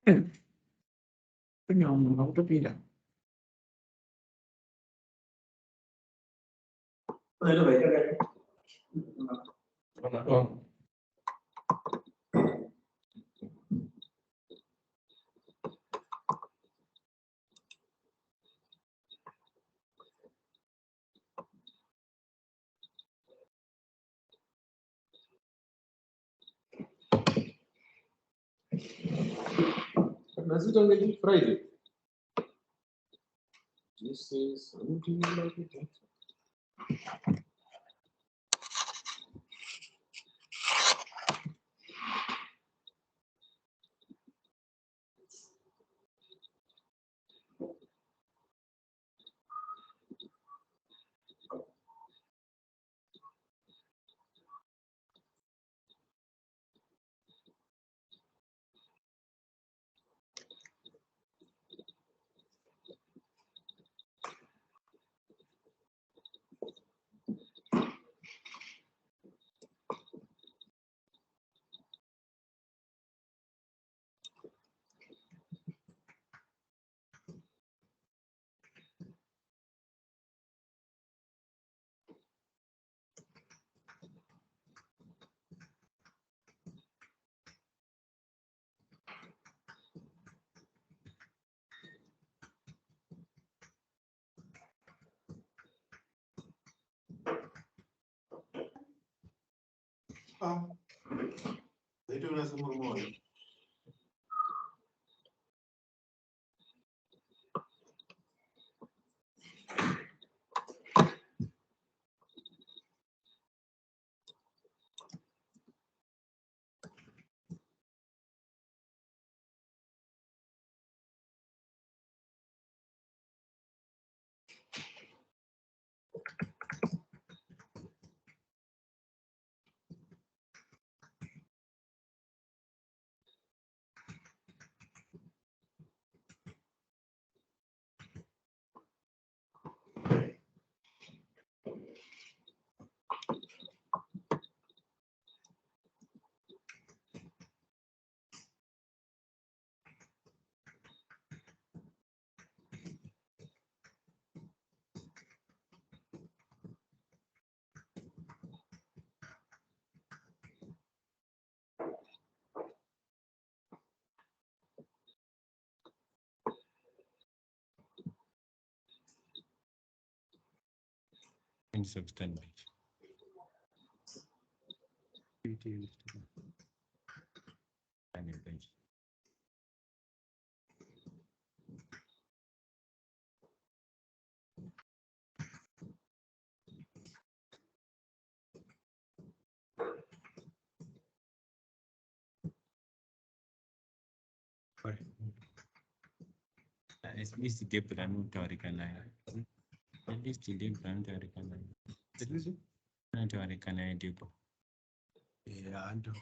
Non ho capito. Oh. Mas então ele Friday. This is something like it. Itu nasa murmur. Substantive. At least the plan teorically. At least the plan teorically. Teorically, tipo. Yeah, I don't.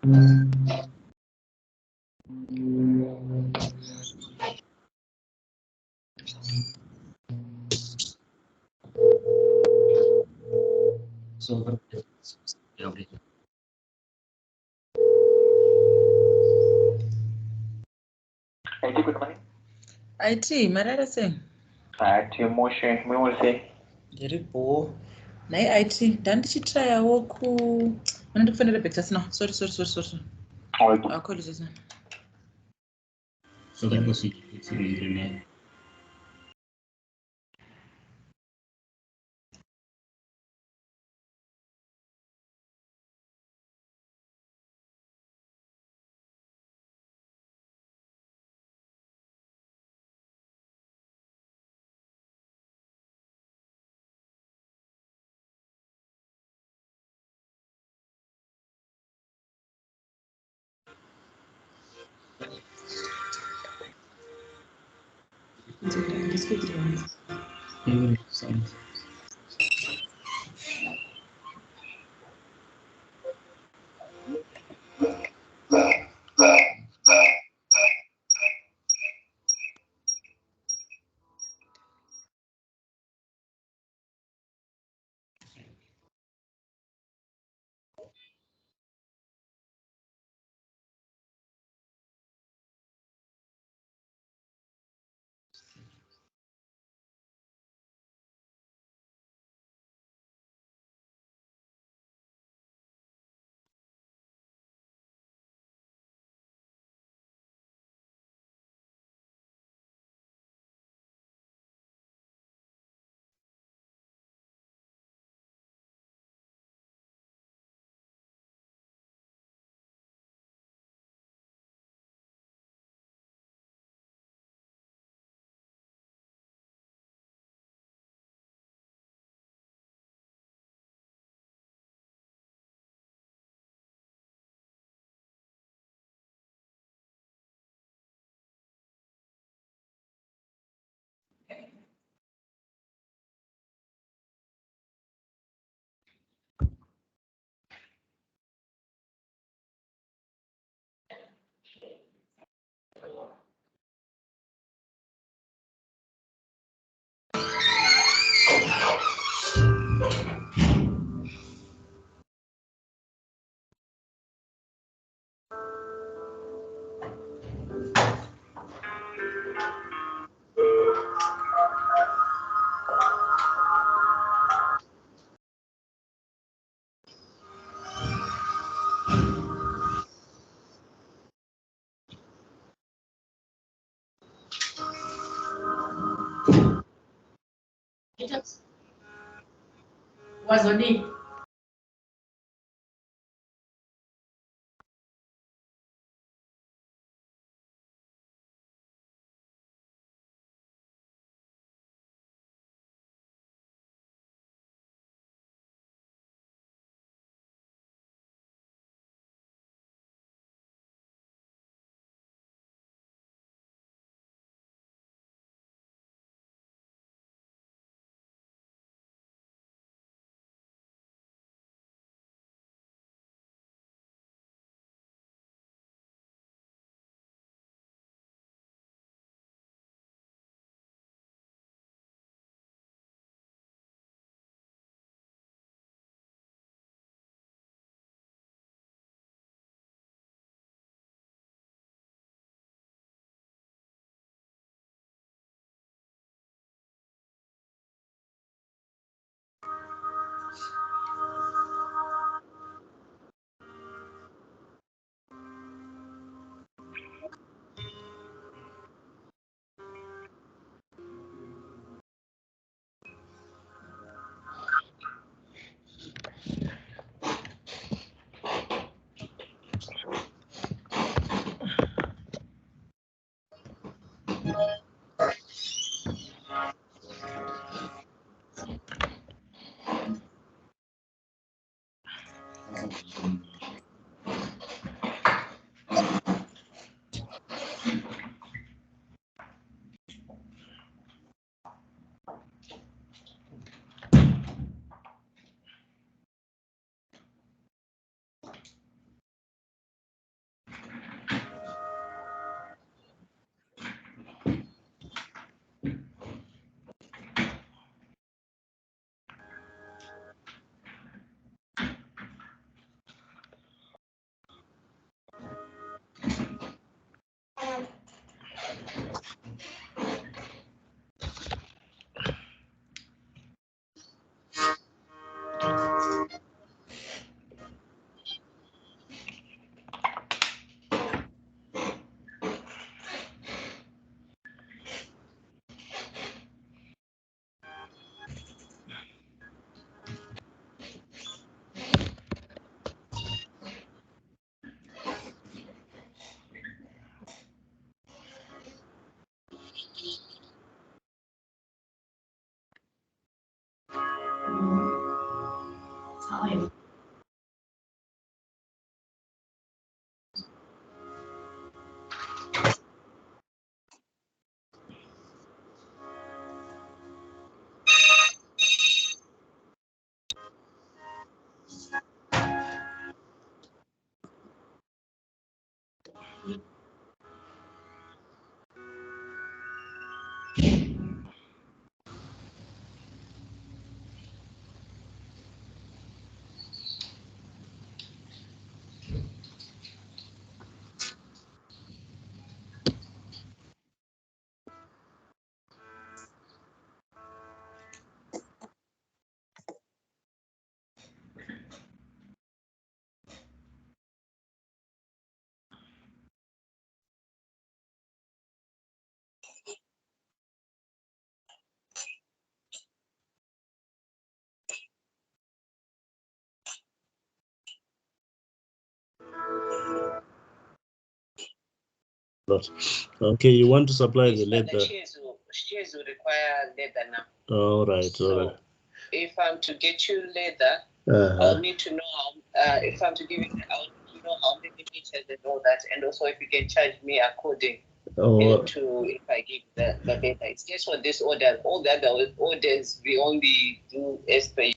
IT, good morning. IT, marara sei? IT motion, mwe Ndiripo. Nai IT, ndandichitrayawo mana ndikufanira back just now. Sorry. I'll call you just now. So that was it. Wazodi. Okay, you want to supply the leather. The shears will require leather now. All right, all right. So if I'm to get you leather, I'll need to know how, if I'm to give you, I'll need to know how many meters and all that, and also if you can charge me according to if I give the leather. It's just for this order. All the other orders, we only do as per.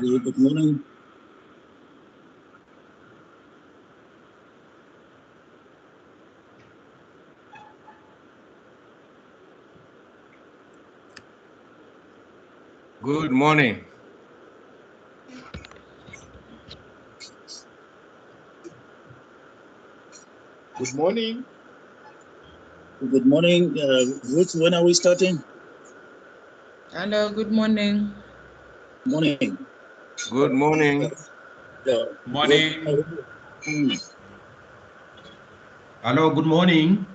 Good morning. Good morning. Good morning. Good morning. Ruth, when are we starting? Hello, good morning. Morning. Good morning. Morning. Hello, good morning.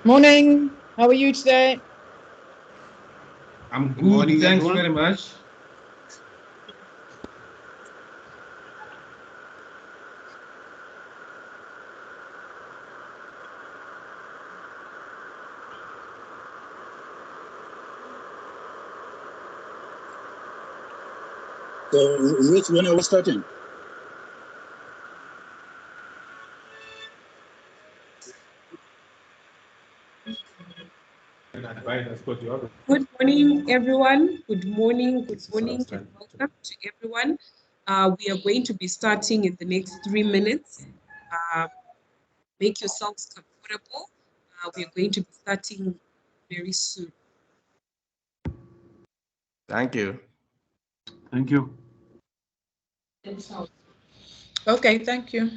Morning. How are you today? I'm Good good, morning, thanks everyone. very much. So, Ruth, when are we starting? Good morning, everyone. Good morning. Good morning. And welcome to everyone. We are going to be starting in the next 3 minutes. Make yourselves comfortable. We are going to be starting very soon. Thank you. Thank you. Okay, thank you.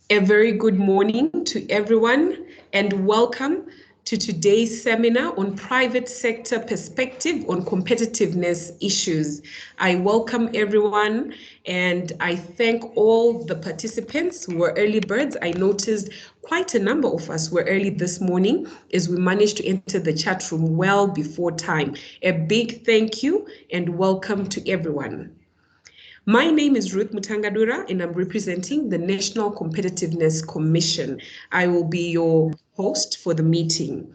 A very good morning to everyone and welcome to today's seminar on private sector perspective on competitiveness issues. I welcome everyone and I thank all the participants who were early birds. I noticed quite a number of us were early this morning as we managed to enter the chat room well before time. A big thank you and welcome to everyone. My name is Ruth Mutangadura and I'm representing the National Competitiveness Commission. I will be your host for the meeting.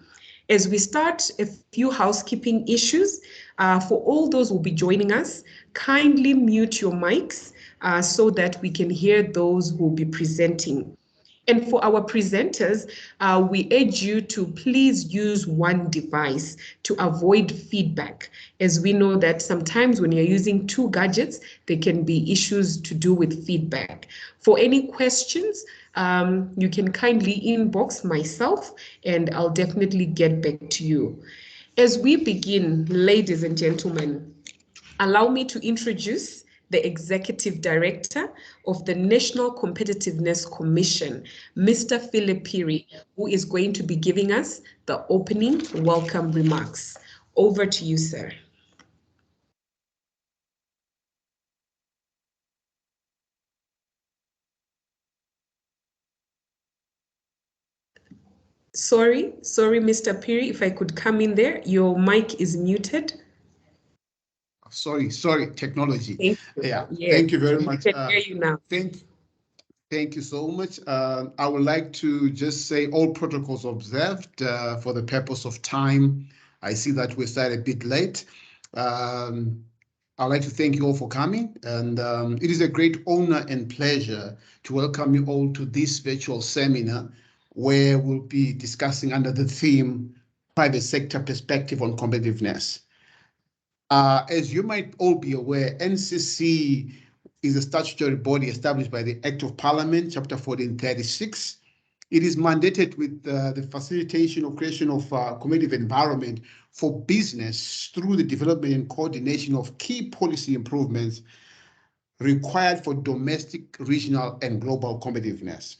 As we start, a few housekeeping issues. For all those who will be joining us, kindly mute your mics so that we can hear those who will be presenting. And for our presenters, we urge you to please use one device to avoid feedback, as we know that sometimes when you're using two gadgets, there can be issues to do with feedback. For any questions, you can kindly inbox myself and I'll definitely get back to you. As we begin, ladies and gentlemen, allow me to introduce the Executive Director of the National Competitiveness Commission, Mr. Philip Piri, who is going to be giving us the opening welcome remarks. Over to you, sir. Sorry, Mr. Piri, if I could come in there, your mic is muted. Sorry, technology. Thank you. Yeah, Yes. Thank you very much. I can hear you now. Thank you so much. I would like to just say all protocols observed for the purpose of time. I see that we started a bit late. I'd like to thank you all for coming, and it is a great honor and pleasure to welcome you all to this virtual seminar where we'll be discussing under the theme Private Sector Perspective on Competitiveness. As you might all be aware, NCC is a statutory body established by the Act of Parliament, Chapter 1436. It is mandated with the facilitation of creation of a competitive environment for business through the development and coordination of key policy improvements required for domestic, regional, and global competitiveness.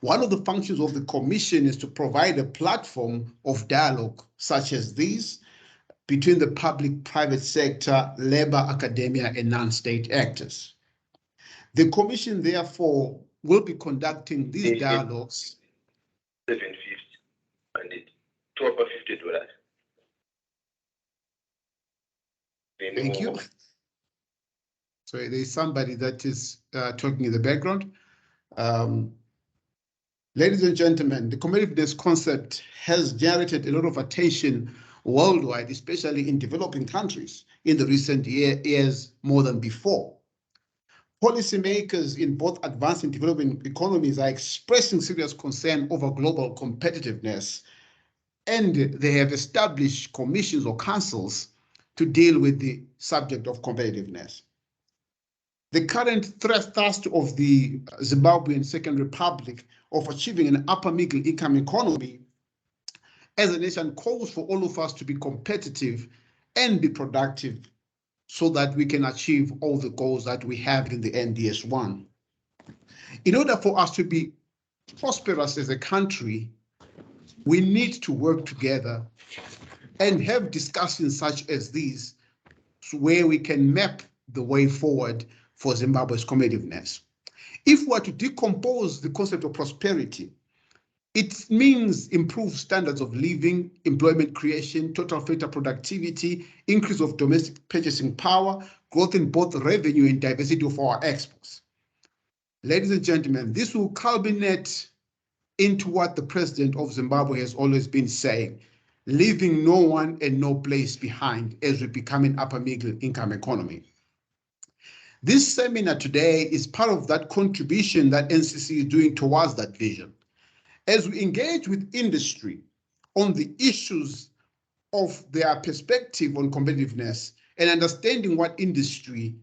One of the functions of the Commission is to provide a platform of dialogue such as these between the public, private sector, labor, academia, and non-state actors. The Commission, therefore, will be conducting these dialogues. $750 and it $250. Thank you. Sorry, there's somebody that is talking in the background. Ladies and gentlemen, the competitiveness concept has generated a lot of attention worldwide, especially in developing countries in the recent years more than before. Policymakers in both advanced and developing economies are expressing serious concern over global competitiveness, and they have established commissions or councils to deal with the subject of competitiveness. The current thrust of the Zimbabwean Second Republic of achieving an upper middle income economy as a nation calls for all of us to be competitive and be productive so that we can achieve all the goals that we have in the NDS1. In order for us to be prosperous as a country, we need to work together and have discussions such as these where we can map the way forward for Zimbabwe's competitiveness. If we are to decompose the concept of prosperity, it means improved standards of living, employment creation, total factor productivity, increase of domestic purchasing power, growth in both revenue and diversity of our exports. Ladies and gentlemen, this will culminate into what the president of Zimbabwe has always been saying. leaving no one and no place behind as we become an upper middle income economy. This seminar today is part of that contribution that NCC is doing towards that vision. As we engage with industry on the issues of their perspective on competitiveness and understanding what industry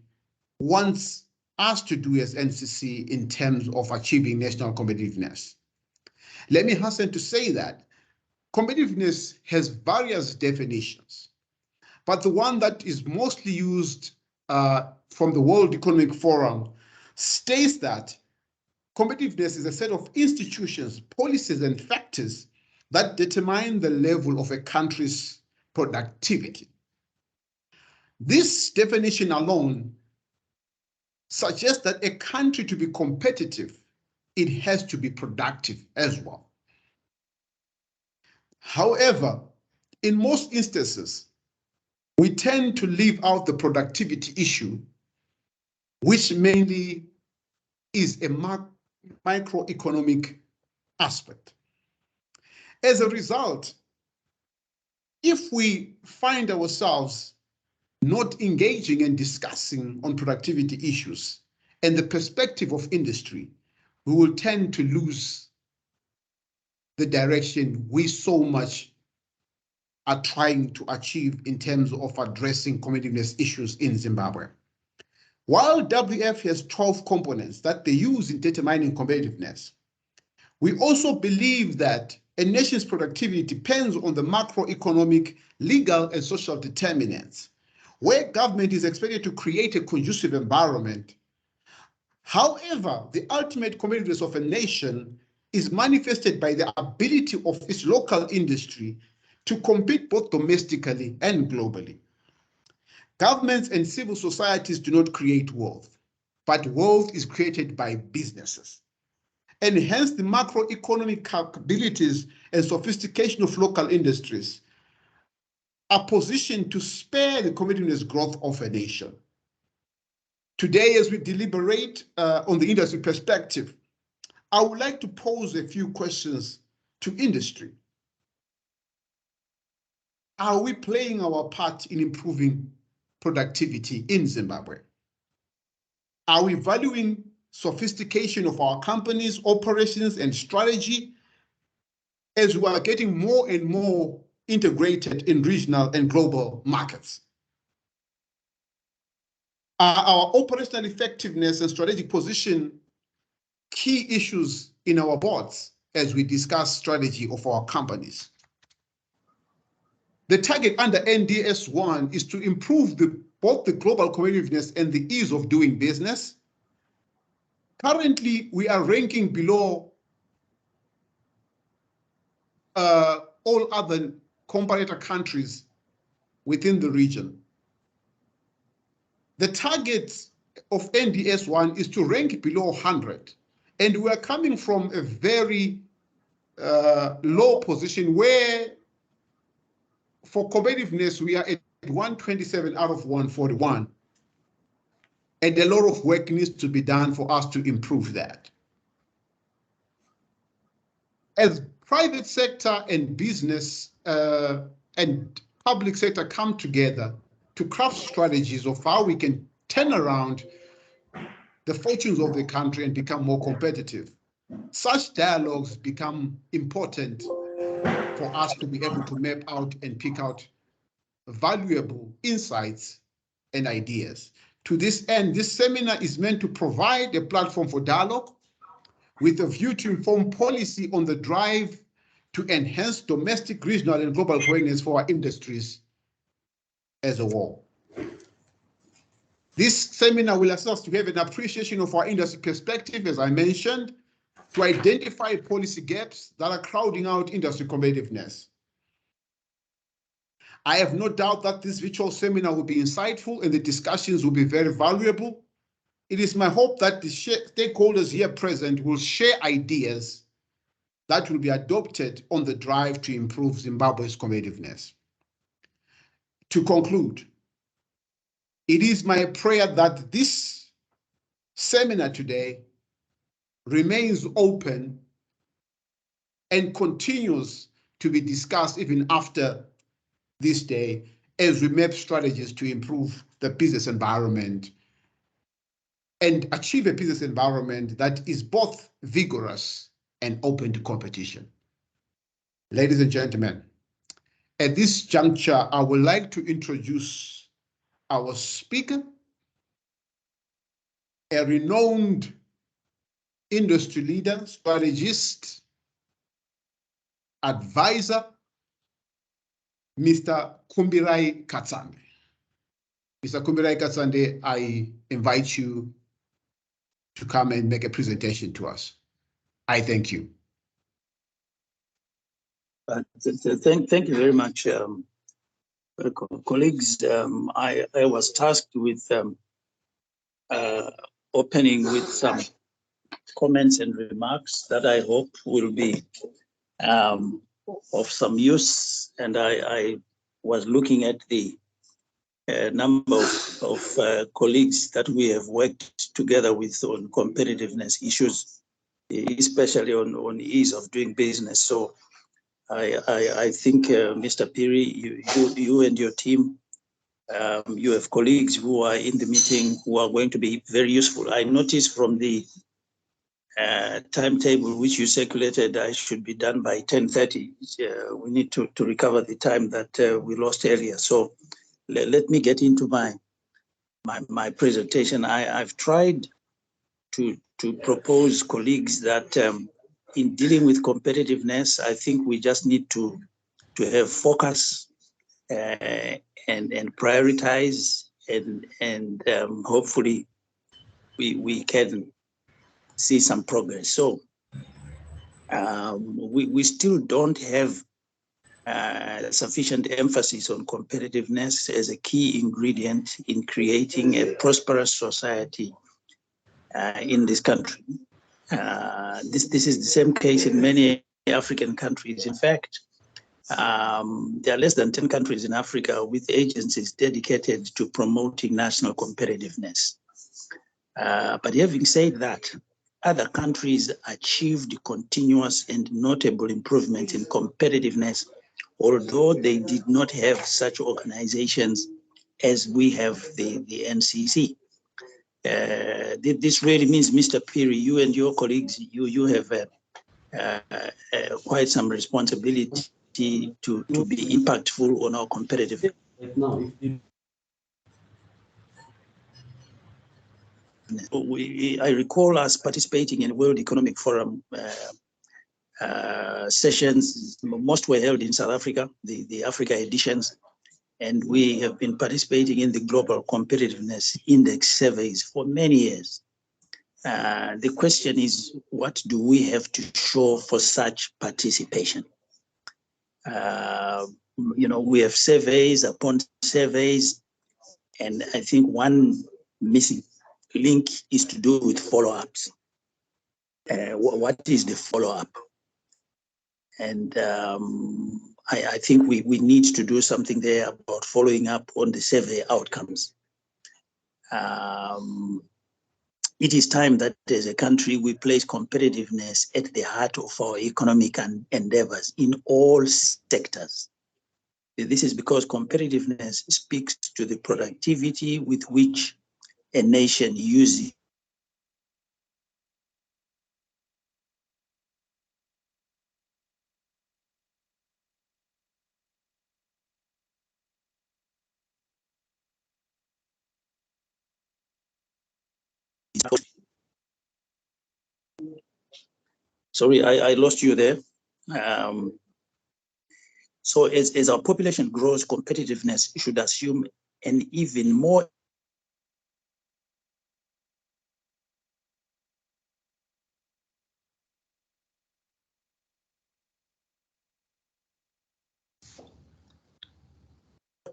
wants us to do as NCC in terms of achieving national competitiveness. Let me hasten to say that competitiveness has various definitions, but the one that is mostly used from the World Economic Forum states that competitiveness is a set of institutions, policies, and factors that determine the level of a country's productivity. This definition alone suggests that a country to be competitive, it has to be productive as well. However, in most instances, we tend to leave out the productivity issue, which mainly is a microeconomic aspect. As a result, if we find ourselves not engaging and discussing on productivity issues and the perspective of industry, we will tend to lose the direction we so much are trying to achieve in terms of addressing competitiveness issues in Zimbabwe. While WF has 12 components that they use in determining competitiveness, we also believe that a nation's productivity depends on the macroeconomic, legal, and social determinants, where government is expected to create a conducive environment. However, the ultimate competitiveness of a nation is manifested by the ability of its local industry to compete both domestically and globally. Governments and civil societies do not create wealth, but wealth is created by businesses. And hence the macroeconomic capabilities and sophistication of local industries are positioned to spur the competitiveness growth of a nation. Today, as we deliberate on the industry perspective, I would like to pose a few questions to industry. Are we playing our part in improving productivity in Zimbabwe? Are we valuing sophistication of our companies, operations, and strategy as we are getting more and more integrated in regional and global markets? Are our operational effectiveness and strategic position key issues in our boards as we discuss strategy of our companies? The target under NDS1 is to improve both the global competitiveness and the ease of doing business. Currently, we are ranking below all other comparator countries within the region. The target of NDS1 is to rank below 100, and we are coming from a very low position where for competitiveness, we are at 127 out of 141. And a lot of work needs to be done for us to improve that. As private sector and business and public sector come together to craft strategies of how we can turn around the fortunes of the country and become more competitive, such dialogues become important for us to be able to map out and pick out valuable insights and ideas. To this end, this seminar is meant to provide a platform for dialogue with a view to inform policy on the drive to enhance domestic, regional, and global awareness for our industries as a whole. This seminar will assist us to have an appreciation of our industry perspective, as I mentioned, to identify policy gaps that are crowding out industry competitiveness. I have no doubt that this virtual seminar will be insightful and the discussions will be very valuable. It is my hope that the stakeholders here present will share ideas that will be adopted on the drive to improve Zimbabwe's competitiveness. To conclude, it is my prayer that this seminar today remains open and continues to be discussed even after this day as we map strategies to improve the business environment and achieve a business environment that is both vigorous and open to competition. Ladies and gentlemen, at this juncture, I would like to introduce our speaker, a renowned industry leader, strategist, advisor, Mr. Kumbirai Katsande. Mr. Kumbirai Katsande, I invite you to come and make a presentation to us. I thank you. Thank you very much, colleagues. I was tasked with opening with some comments and remarks that I hope will be of some use. And I was looking at the number of colleagues that we have worked together with on competitiveness issues, especially on ease of doing business. So I think, Mr. Piri, you and your team, you have colleagues who are in the meeting who are going to be very useful. I noticed from the timetable which you circulated, I should be done by 10:30. We need to recover the time that we lost earlier. So let me get into my presentation. I've tried to propose, colleagues, that in dealing with competitiveness, I think we just need to have focus and prioritize, and hopefully we can see some progress. So we still don't have sufficient emphasis on competitiveness as a key ingredient in creating a prosperous society in this country. This is the same case in many African countries. In fact, there are less than 10 countries in Africa with agencies dedicated to promoting national competitiveness. But having said that, other countries achieved continuous and notable improvement in competitiveness, although they did not have such organizations as we have the NCC. This really means, Mr. Piri, you and your colleagues, you have quite some responsibility to be impactful on our competitiveness. I recall us participating in World Economic Forum sessions. Most were held in South Africa, the Africa editions, and we have been participating in the Global Competitiveness Index surveys for many years. The question is, what do we have to show for such participation? We have surveys upon surveys, and I think one missing link is to do with follow-ups. What is the follow-up? And I think we need to do something there about following up on the survey outcomes. It is time that as a country we place competitiveness at the heart of our economic endeavors in all sectors. This is because competitiveness speaks to the productivity with which a nation uses Sorry, I lost you there. So as our population grows, competitiveness should assume an even more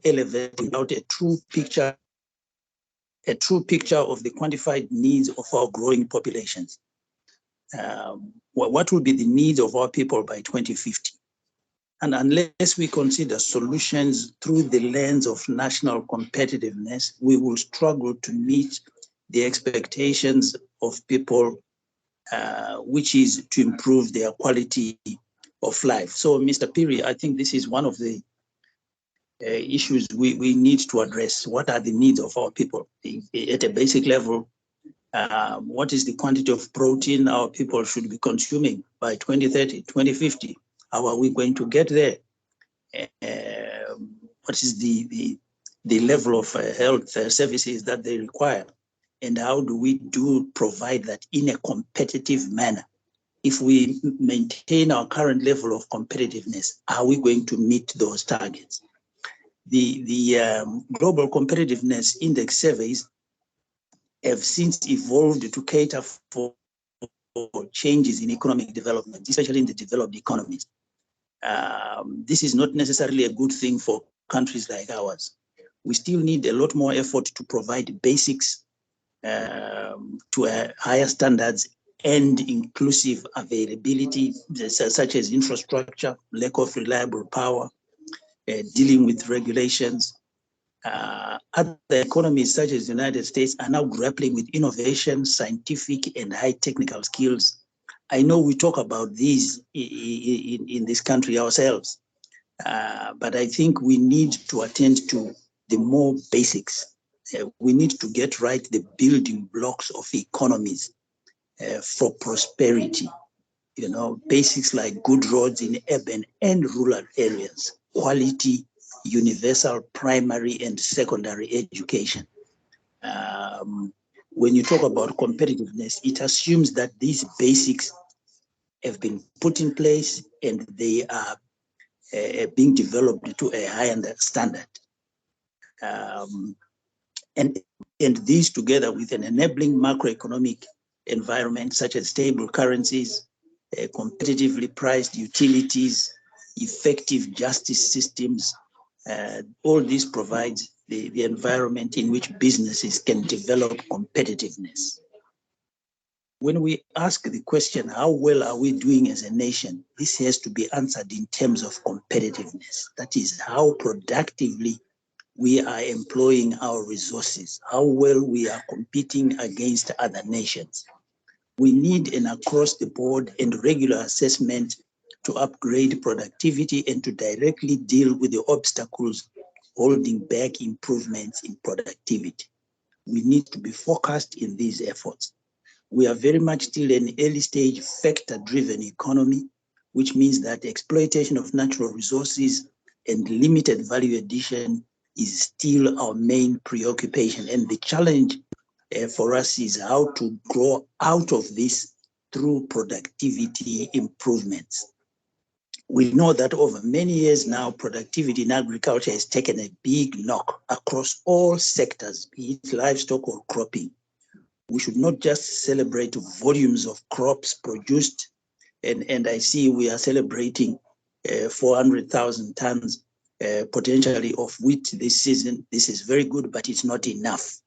elevating out a true picture of the quantified needs of our growing populations. What will be the needs of our people by 2050? And unless we consider solutions through the lens of national competitiveness, we will struggle to meet the expectations of people, which is to improve their quality of life. So, Mr. Piri, I think this is one of the issues we need to address. What are the needs of our people at a basic level? What is the quantity of protein our people should be consuming by 2030, 2050? How are we going to get there? What is the level of health services that they require? And how do we provide that in a competitive manner? If we maintain our current level of competitiveness, are we going to meet those targets? The Global Competitiveness Index surveys have since evolved to cater for changes in economic development, especially in the developed economies. This is not necessarily a good thing for countries like ours. We still need a lot more effort to provide basics to higher standards and inclusive availability, such as infrastructure, lack of reliable power, dealing with regulations. Other economies, such as the United States, are now grappling with innovation, scientific, and high technical skills. I know we talk about these in this country ourselves, but I think we need to attend to the more basics. We need to get right the building blocks of economies for prosperity. You know, basics like good roads in urban and rural areas, quality, universal primary and secondary education. When you talk about competitiveness, it assumes that these basics have been put in place and they are being developed to a higher standard. And these, together with an enabling macroeconomic environment such as stable currencies, competitively priced utilities, effective justice systems, all this provides the environment in which businesses can develop competitiveness. When we ask the question, how well are we doing as a nation? This has to be answered in terms of competitiveness. That is, how productively we are employing our resources, how well we are competing against other nations. We need an across-the-board and regular assessment to upgrade productivity and to directly deal with the obstacles holding back improvements in productivity. We need to be focused in these efforts. We are very much still an early-stage factor-driven economy, which means that exploitation of natural resources and limited value addition is still our main preoccupation. And the challenge for us is how to grow out of this through productivity improvements. We know that over many years now, productivity in agriculture has taken a big knock across all sectors, be it livestock or cropping. We should not just celebrate volumes of crops produced, and I see we are celebrating 400,000 tons potentially of wheat this season. This is very good, but it's not enough.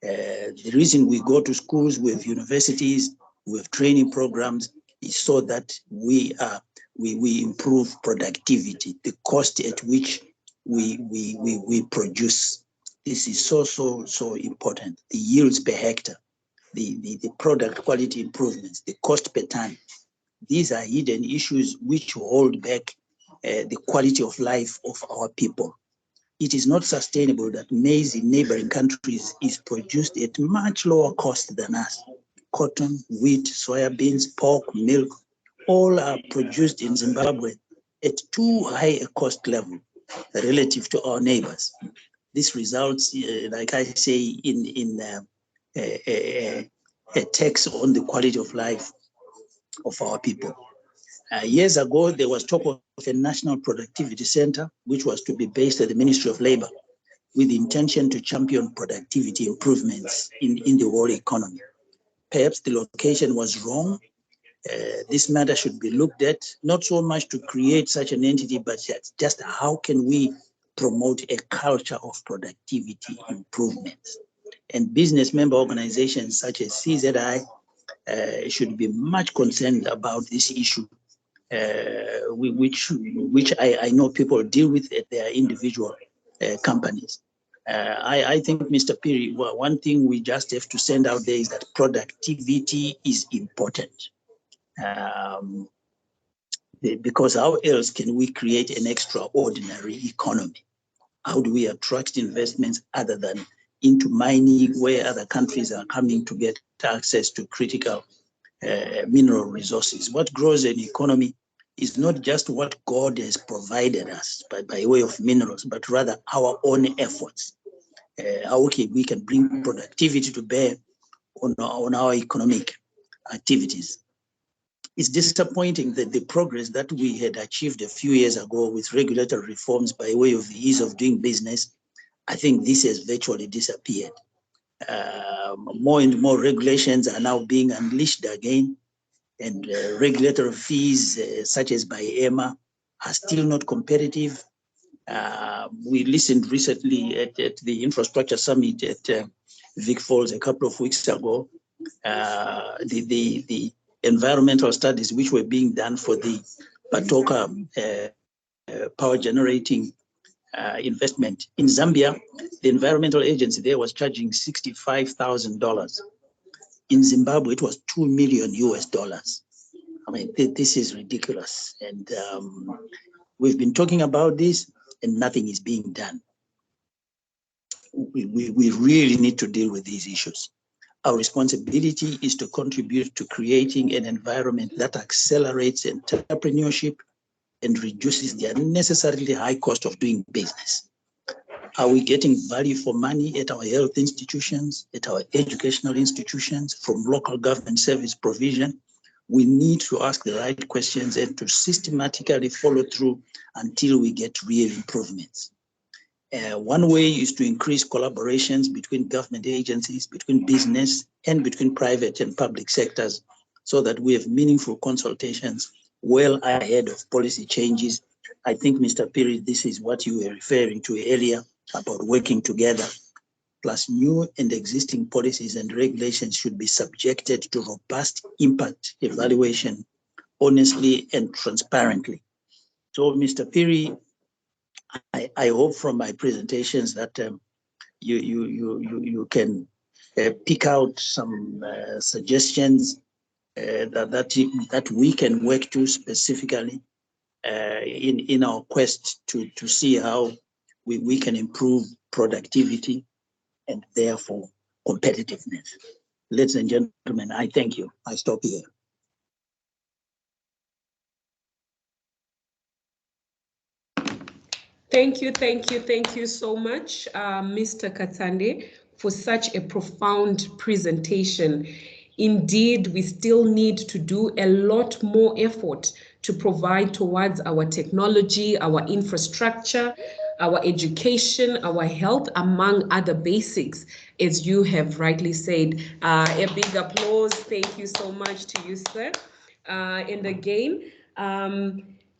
The reason we go to schools, we have universities, we have training programs, is so that we improve productivity, the cost at which we produce. This is so important. The yields per hectare, the product quality improvements, the cost per ton. These are hidden issues which hold back the quality of life of our people. It is not sustainable that maize in neighboring countries is produced at much lower cost than us. Cotton, wheat, soybeans, pork, milk, all are produced in Zimbabwe at too high a cost level relative to our neighbors. This results, like I say, in a tax on the quality of life of our people. Years ago, there was talk of a national productivity center, which was to be based at the Ministry of Labor, with the intention to champion productivity improvements in the whole economy. Perhaps the location was wrong. This matter should be looked at, not so much to create such an entity, but just how can we promote a culture of productivity improvements. And business member organizations such as CZI should be much concerned about this issue, which I know people deal with at their individual companies. I think, Mr. Piri, one thing we just have to send out there is that productivity is important. Because how else can we create an extraordinary economy? How do we attract investments other than into mining, where other countries are coming to get access to critical mineral resources? What grows an economy is not just what God has provided us by way of minerals, but rather our own efforts. How we can bring productivity to bear on our economic activities. It's disappointing that the progress that we had achieved a few years ago with regulatory reforms by way of the ease of doing business, I think this has virtually disappeared. More and more regulations are now being unleashed again, and regulatory fees such as by EMA are still not competitive. We listened recently at the infrastructure summit at Vic Falls a couple of weeks ago. The environmental studies which were being done for the Patoka power generating investment in Zambia, the environmental agency there was charging $65,000. In Zimbabwe, it was $2 million US. I mean, this is ridiculous. And we've been talking about this and nothing is being done. We really need to deal with these issues. Our responsibility is to contribute to creating an environment that accelerates entrepreneurship and reduces the unnecessarily high cost of doing business. Are we getting value for money at our health institutions, at our educational institutions, from local government service provision? We need to ask the right questions and to systematically follow through until we get real improvements. One way is to increase collaborations between government agencies, between business, and between private and public sectors, so that we have meaningful consultations well ahead of policy changes. I think, Mr. Piri, this is what you were referring to earlier about working together. Plus, new and existing policies and regulations should be subjected to robust impact evaluation, honestly and transparently. So, Mr. Piri, I hope from my presentations that you can pick out some suggestions that we can work to specifically in our quest to see how we can improve productivity and therefore competitiveness. Ladies and gentlemen, I thank you. I stop here. Thank you so much, Mr. Katsande, for such a profound presentation. Indeed, we still need to do a lot more effort to provide towards our technology, our infrastructure, our education, our health, among other basics, as you have rightly said. A big applause. Thank you so much to you, sir. And again,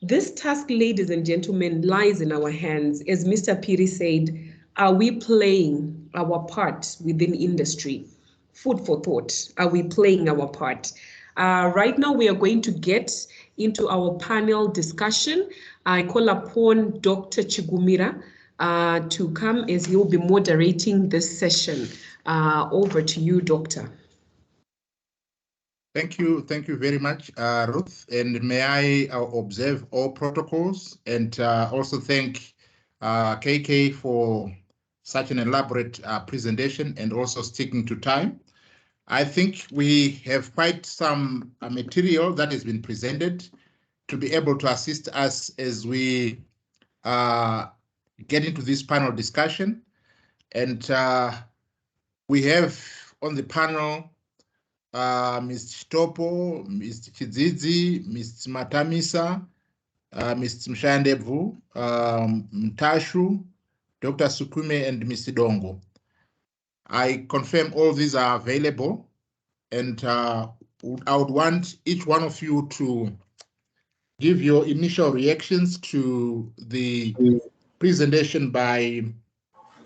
this task, ladies and gentlemen, lies in our hands. As Mr. Piri said, are we playing our part within industry? Food for thought. Are we playing our part? Right now, we are going to get into our panel discussion. I call upon Dr. Chigumira to come as he'll be moderating this session. Over to you, Doctor. Thank you very much, Ruth. And may I observe all protocols and also thank KK for such an elaborate presentation and also sticking to time. I think we have quite some material that has been presented to be able to assist us as we get into this panel discussion. And we have on the panel Mr. Chitopo, Mr. Chidzidzi, Mr. Matamisa, Mr. Mshandebvu, Mtashu, Dr. Sukume, and Mr. Dongo. I confirm all these are available, and I would want each one of you to give your initial reactions to the presentation by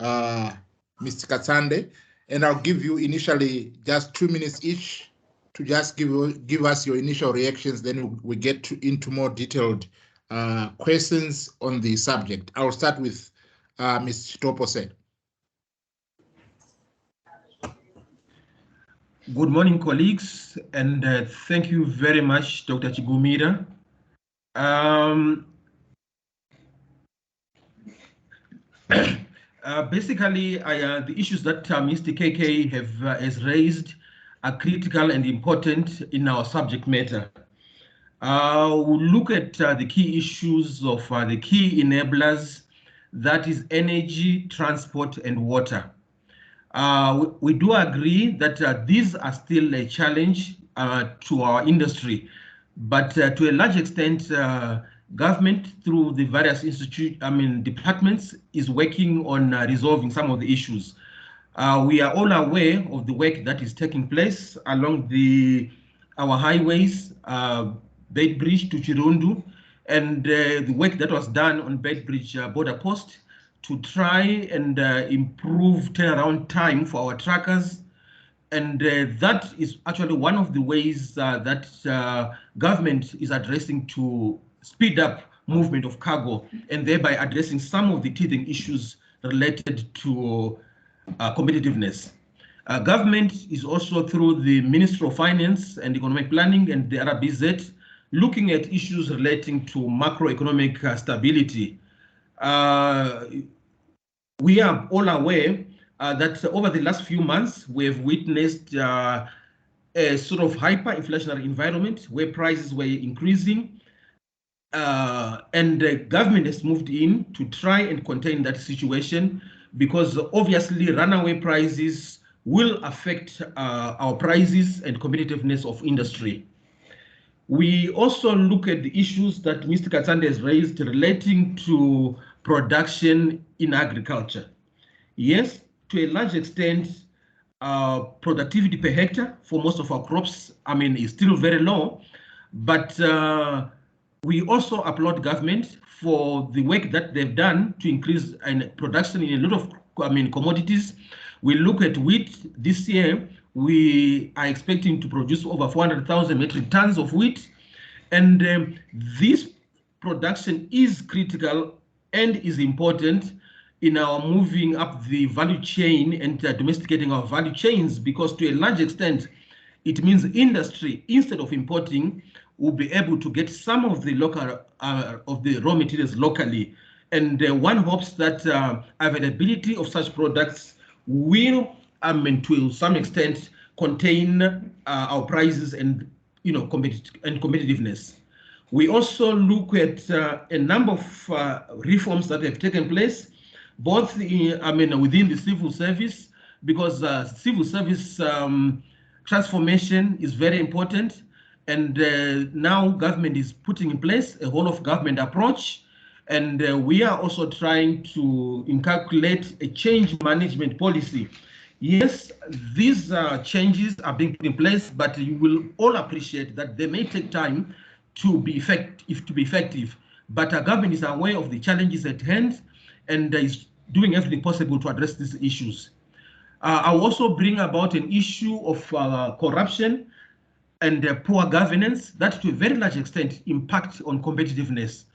Mr. Katsande. And I'll give you initially just 2 minutes each to just give us your initial reactions. Then we get into more detailed questions on the subject. I'll start with Mr. Chitopo. Good morning, colleagues, and thank you very much, Dr. Chigumira. Basically, the issues that Mr. KK has raised are critical and important in our subject matter. We'll look at the key issues of the key enablers, that is energy, transport, and water. We do agree that these are still a challenge to our industry, but to a large extent, government through the various departments is working on resolving some of the issues. We are all aware of the work that is taking place along our highways, Bedbridge to Chirundu, and the work that was done on Bedbridge border post to try and improve turnaround time for our truckers. And that is actually one of the ways that government is addressing to speed up movement of cargo and thereby addressing some of the teething issues related to competitiveness. Government is also through the Ministry of Finance and Economic Planning and the RBZ looking at issues relating to macroeconomic stability. We are all aware that over the last few months, we have witnessed a sort of hyperinflationary environment where prices were increasing, and the government has moved in to try and contain that situation, because obviously runaway prices will affect our prices and competitiveness of industry. We also look at the issues that Mr. Katsande has raised relating to production in agriculture. Yes, to a large extent, productivity per hectare for most of our crops, is still very low, but we also applaud government for the work that they've done to increase production in a lot of commodities. We look at wheat this year, we are expecting to produce over 400,000 metric tons of wheat, and this production is critical and is important in our moving up the value chain and domesticating our value chains, because to a large extent, it means industry, instead of importing, will be able to get some of the local of the raw materials locally. And one hopes that availability of such products will, to some extent, contain our prices and competitiveness. We also look at a number of reforms that have taken place, both within the civil service, because civil service transformation is very important, and now government is putting in place a whole of government approach, and we are also trying to inculcate a change management policy. Yes, these changes are being put in place, but you will all appreciate that they may take time to be effective. But our government is aware of the challenges at hand and is doing everything possible to address these issues. I will also bring about an issue of corruption and poor governance that to a very large extent impact on competitiveness.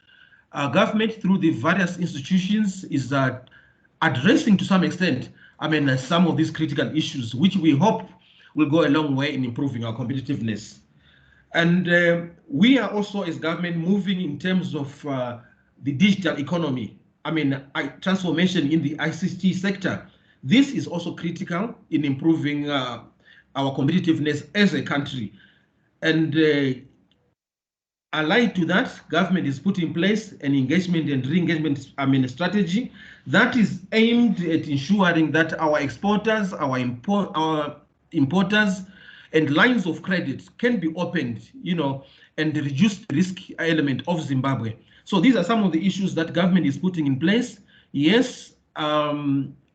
Government through the various institutions is addressing to some extent some of these critical issues, which we hope will go a long way in improving our competitiveness. And we are also, as government, moving in terms of the digital economy, transformation in the ICT sector. This is also critical in improving our competitiveness as a country. And allied to that, government is putting in place an engagement and re-engagement strategy that is aimed at ensuring that our exporters, our importers, and lines of credit can be opened, and reduce the risk element of Zimbabwe. So these are some of the issues that government is putting in place. Yes,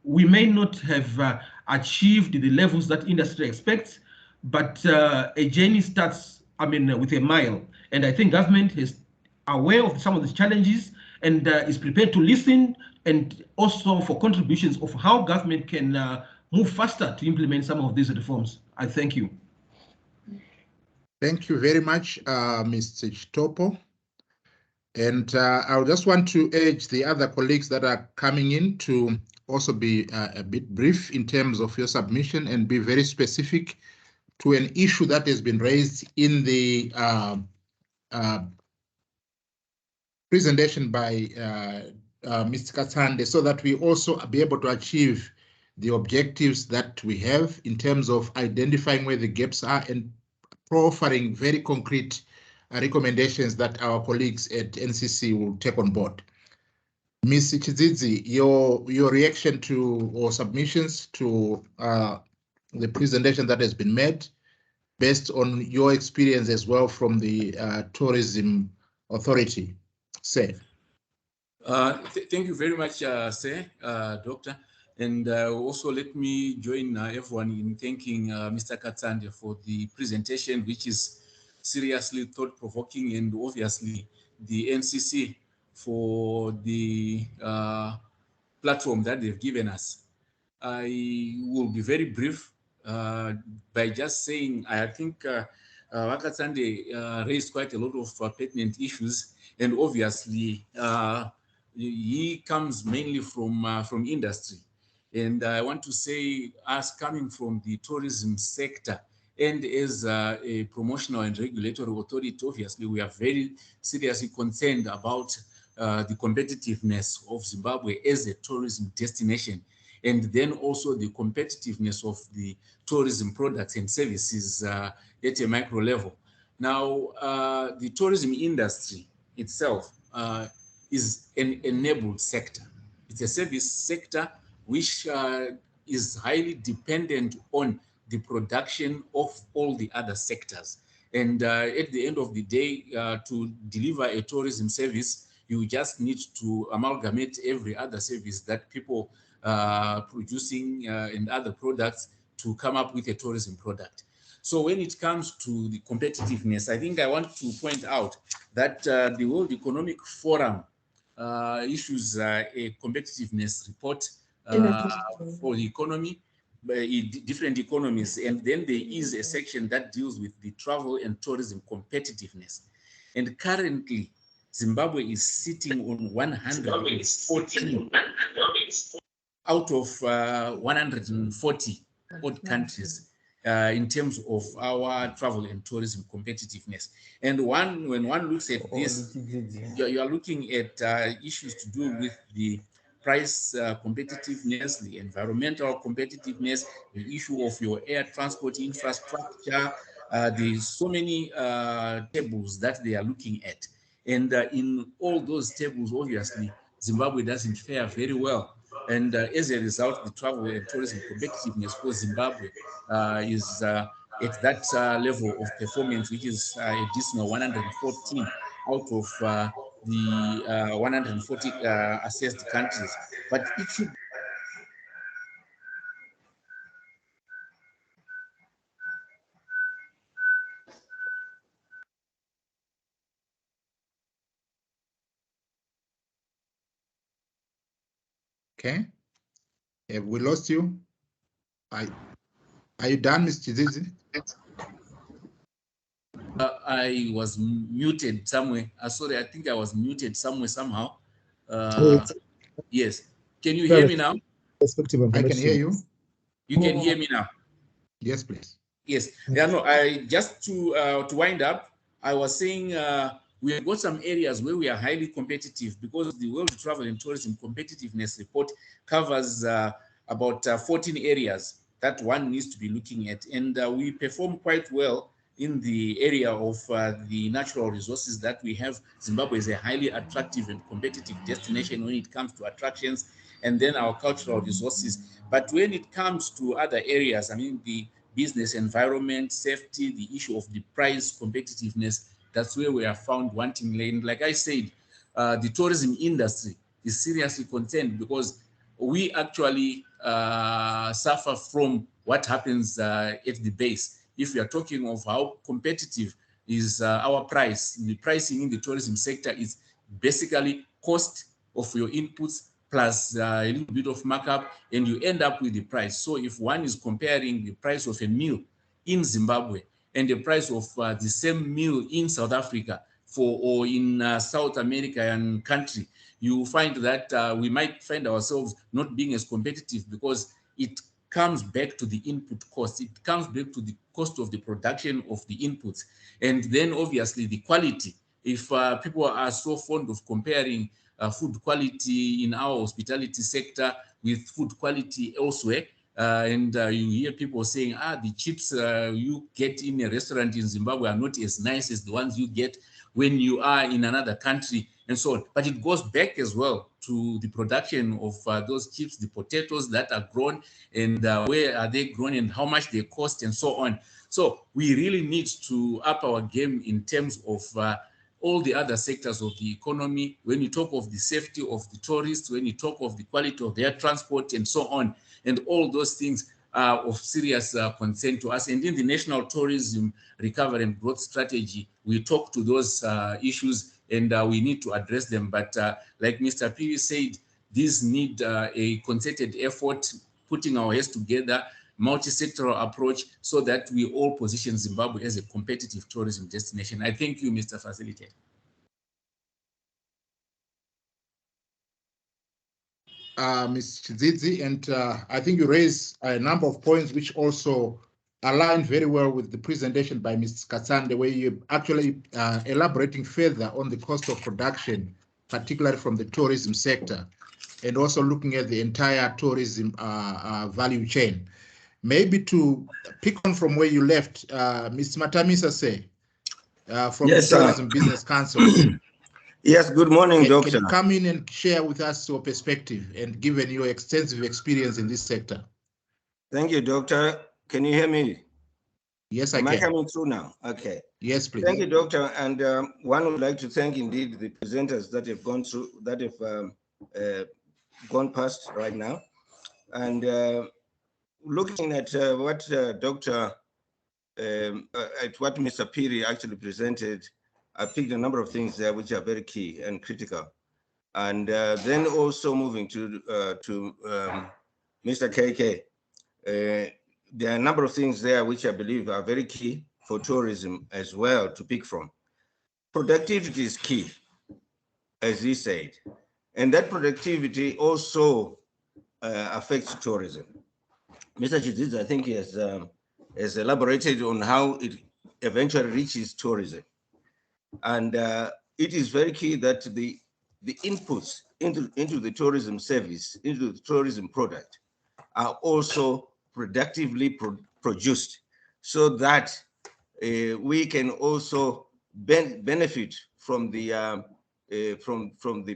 we may not have achieved the levels that industry expects, but a journey starts, with a mile. And I think government is aware of some of the challenges and is prepared to listen, and also for contributions of how government can move faster to implement some of these reforms. I thank you. Thank you very much, Mr. Chitopo. And I just want to urge the other colleagues that are coming in to also be a bit brief in terms of your submission and be very specific to an issue that has been raised in the presentation by Mr. Katsande, so that we also be able to achieve the objectives that we have in terms of identifying where the gaps are and offering very concrete recommendations that our colleagues at NCC will take on board. Ms. Chidzidzi, your reaction to or submissions to the presentation that has been made, based on your experience as well from the Tourism Authority, say. Thank you very much, Doctor. And also let me join everyone in thanking Mr. Katsande for the presentation, which is seriously thought-provoking, and obviously the NCC for the platform that they've given us. I will be very brief by just saying I think Katsande raised quite a lot of pertinent issues, and obviously he comes mainly from industry. And I want to say, us coming from the tourism sector and as a promotional and regulatory authority, obviously we are very seriously concerned about the competitiveness of Zimbabwe as a tourism destination, and then also the competitiveness of the tourism products and services at a micro level. Now, the tourism industry itself is an enabled sector. It's a service sector which is highly dependent on the production of all the other sectors. And at the end of the day, to deliver a tourism service, you just need to amalgamate every other service that people producing and other products to come up with a tourism product. So when it comes to the competitiveness, I think I want to point out that the World Economic Forum issues a competitiveness report for the economy, different economies, and then there is a section that deals with the travel and tourism competitiveness. And currently, Zimbabwe is sitting on 114 out of 140 odd countries in terms of our travel and tourism competitiveness. And when one looks at this, you are looking at issues to do with the price competitiveness, the environmental competitiveness, the issue of your air transport infrastructure. There's so many tables that they are looking at. And in all those tables, obviously, Zimbabwe doesn't fare very well. And as a result, the travel and tourism competitiveness for Zimbabwe is at that level of performance, which is additional 114 out of the 140 assessed countries. But it should Okay. Have we lost you? Are you done, Mr. Chizizi? I was muted somewhere. Sorry, I think I was muted somewhere somehow. Yes. Can you hear me now? I can hear you. You can hear me now? Yes, please. Yes. Yeah, no, I just to wind up, I was saying we have got some areas where we are highly competitive because the World Travel and Tourism Competitiveness Report covers about 14 areas that one needs to be looking at. And we perform quite well in the area of the natural resources that we have. Zimbabwe is a highly attractive and competitive destination when it comes to attractions, and then our cultural resources. But when it comes to other areas, I mean, the business environment, safety, the issue of the price competitiveness, that's where we are found wanting. And like I said, the tourism industry is seriously concerned because we actually suffer from what happens at the base. If we are talking of how competitive is our price, the pricing in the tourism sector is basically cost of your inputs plus a little bit of markup, and you end up with the price. So if one is comparing the price of a meal in Zimbabwe and the price of the same meal in South Africa or in South American country, you find that we might find ourselves not being as competitive because it comes back to the input cost. It comes back to the cost of the production of the inputs. And then obviously the quality If people are so fond of comparing food quality in our hospitality sector with food quality elsewhere, and you hear people saying, the chips you get in a restaurant in Zimbabwe are not as nice as the ones you get when you are in another country, and so on. But it goes back as well to the production of those chips, the potatoes that are grown, and where are they grown and how much they cost, and so on. So we really need to up our game in terms of all the other sectors of the economy. When you talk of the safety of the tourists, when you talk of the quality of their transport and so on, and all those things are of serious concern to us. And in the National Tourism Recovery and Growth Strategy, we talk to those issues, and we need to address them. But like Mr. Piri said, these need a concerted effort, putting our heads together, multi-sectoral approach, so that we all position Zimbabwe as a competitive tourism destination. I thank you, Mr. Facilitator. Ms. Chidzidzi, and I think you raised a number of points which also align very well with the presentation by Ms. Katsande, where you actually elaborating further on the cost of production, particularly from the tourism sector, and also looking at the entire tourism value chain. Maybe to pick on from where you left, Ms. Matamisa say, from the Tourism Business Council. Yes, good morning, Doctor. Can you come in and share with us your perspective and given your extensive experience in this sector? Thank you, Doctor. Can you hear me? Yes, I can. Am I coming through now? Okay. Yes, please. Thank you, Doctor. And one would like to thank indeed the presenters that have gone through, that have gone past right now. And looking at what what Mr. Piri actually presented, I picked a number of things there which are very key and critical. And then also moving to Mr. KK, there are a number of things there which I believe are very key for tourism as well to pick from. Productivity is key, as he said, and that productivity also affects tourism. Mr. Chidzidzi, I think he has elaborated on how it eventually reaches tourism. And it is very key that the inputs into the tourism service, into the tourism product, are also productively produced, so that we can also benefit from the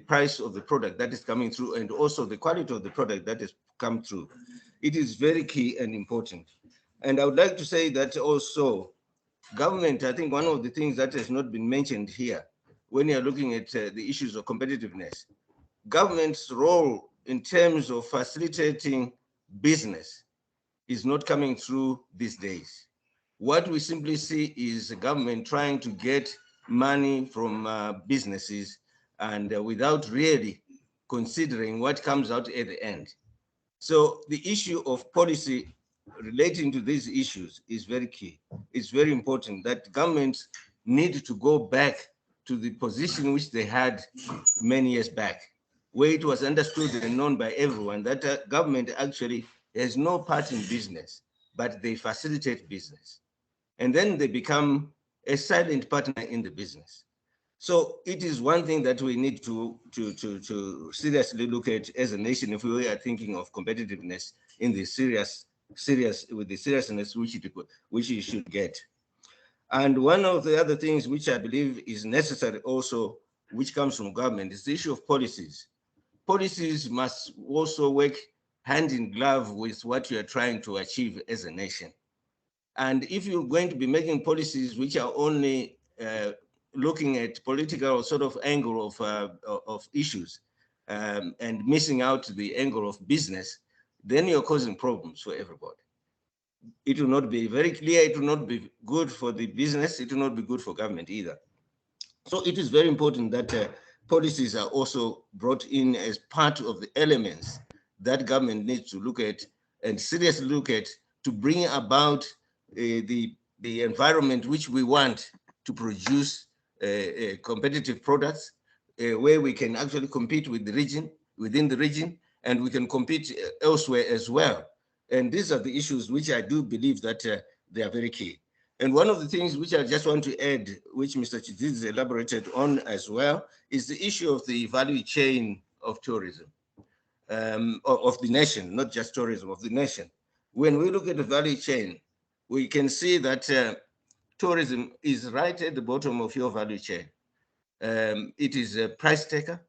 price of the product that is coming through, and also the quality of the product that has come through. It is very key and important. And I would like to say that also government, I think one of the things that has not been mentioned here, when you're looking at the issues of competitiveness, government's role in terms of facilitating business is not coming through these days. What we simply see is the government trying to get money from businesses, and without really considering what comes out at the end. So the issue of policy relating to these issues is very key. It's very important that governments need to go back to the position which they had many years back, where it was understood and known by everyone that government actually has no part in business, but they facilitate business. And then they become a silent partner in the business. So it is one thing that we need to seriously look at as a nation if we are thinking of competitiveness in the with the seriousness which it should get. And one of the other things which I believe is necessary also, which comes from government, is the issue of policies. Policies must also work hand in glove with what you are trying to achieve as a nation. And if you're going to be making policies which are only looking at political sort of angle of issues and missing out the angle of business, then you're causing problems for everybody. It will not be very clear, it will not be good for the business, it will not be good for government either. So it is very important that policies are also brought in as part of the elements that government needs to look at and seriously look at to bring about the environment which we want to produce competitive products where we can actually compete with the region, within the region, and we can compete elsewhere as well. And these are the issues which I do believe that they are very key. And one of the things which I just want to add, which Mr. Chidzidzi elaborated on as well, is the issue of the value chain of tourism, of the nation, not just tourism, of the nation. When we look at the value chain, we can see that tourism is right at the bottom of your value chain. It is a price taker.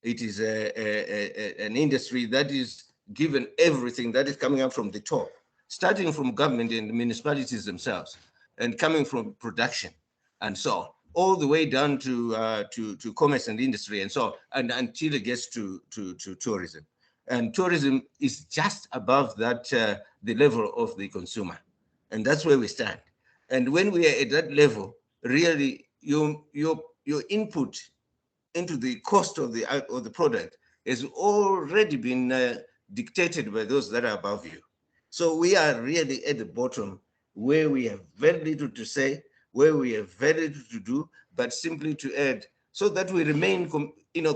It is an industry that is given everything that is coming up from the top, starting from government and municipalities themselves, and coming from production and so on, all the way down to commerce and industry and so on, and until it gets to tourism. And tourism is just above that, the level of the consumer. And that's where we stand. And when we are at that level, really your input into the cost of the product has already been dictated by those that are above you. So we are really at the bottom, where we have very little to say, where we have very little to do, but simply to add, so that we remain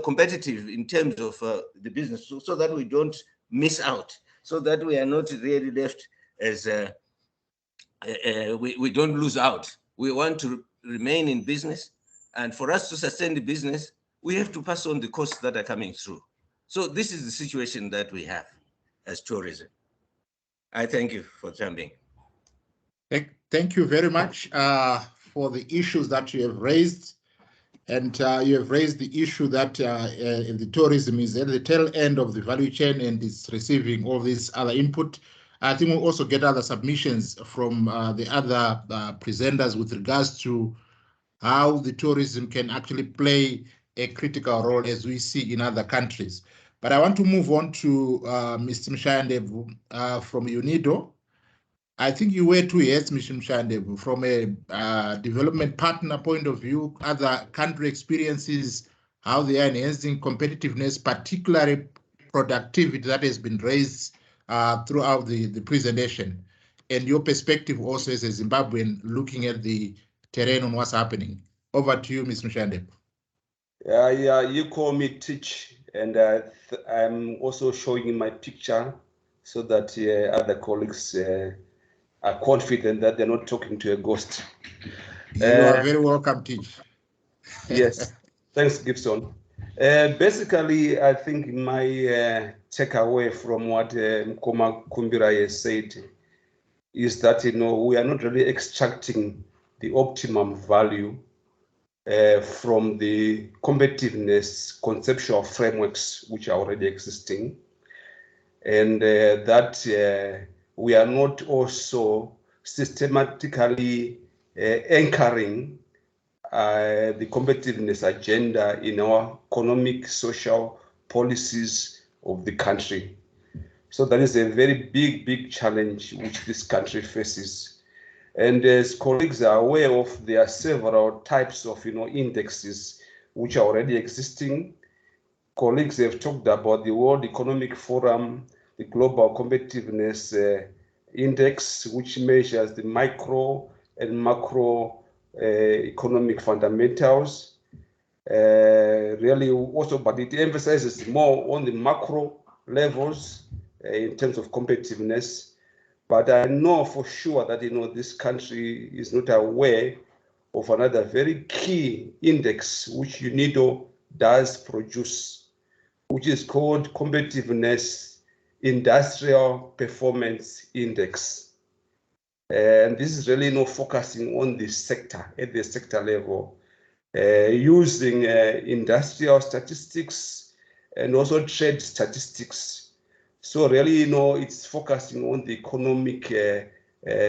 competitive in terms of the business, so that we don't miss out, so that we are not really left as we don't lose out. We want to remain in business, and for us to sustain the business, we have to pass on the costs that are coming through. So this is the situation that we have as tourism. I thank you for jumping. Thank you very much for the issues that you have raised. And you have raised the issue that the tourism is at the tail end of the value chain and is receiving all this other input. I think we'll also get other submissions from the other presenters with regards to how the tourism can actually play a critical role as we see in other countries. But I want to move on to Mr. Mshandevu from UNIDO. I think you wear two hats, Mr. Mshandevu, from a development partner point of view, other country experiences, how they are enhancing competitiveness, particularly productivity that has been raised throughout the presentation, and your perspective also as a Zimbabwean looking at the terrain on what's happening. Over to you, Mr. Mshandevu. Yeah, you call me Teach, and I'm also showing in my picture so that other colleagues are confident that they're not talking to a ghost. You are very welcome, Teach. Yes, thanks, Gibson. Basically, I think my takeaway from what Mkoma Kumbira has said is that we are not really extracting the optimum value from the competitiveness conceptual frameworks which are already existing, and that we are not also systematically anchoring the competitiveness agenda in our economic, social policies of the country. So that is a very big challenge which this country faces. And as colleagues are aware of, there are several types of indexes which are already existing. Colleagues have talked about the World Economic Forum, the Global Competitiveness Index, which measures the micro and macro economic fundamentals. Really also, but it emphasizes more on the macro levels in terms of competitiveness. But I know for sure that this country is not aware of another very key index which UNIDO does produce, which is called Competitiveness Industrial Performance Index. And this is really focusing on the sector, at the sector level, using industrial statistics and also trade statistics. So really, it's focusing on the economic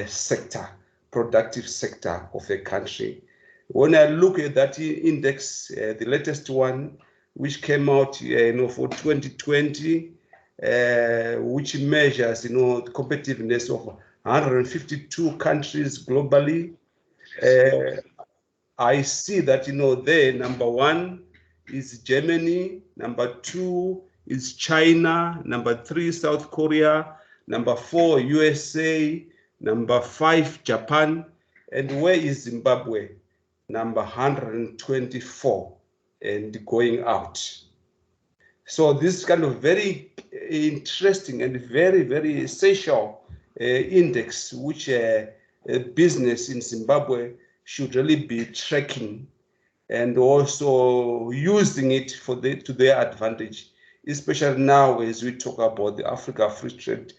sector, productive sector of a country. When I look at that index, the latest one, which came out, for 2020, which measures, the competitiveness of 152 countries globally, I see that, there, number one is Germany, number two is China, number three, South Korea, number four, USA, number five, Japan, and where is Zimbabwe? Number 124 and going out. So this kind of very interesting and very essential index, which business in Zimbabwe should really be tracking and also using it to their advantage, especially now as we talk about the Africa Free Trade,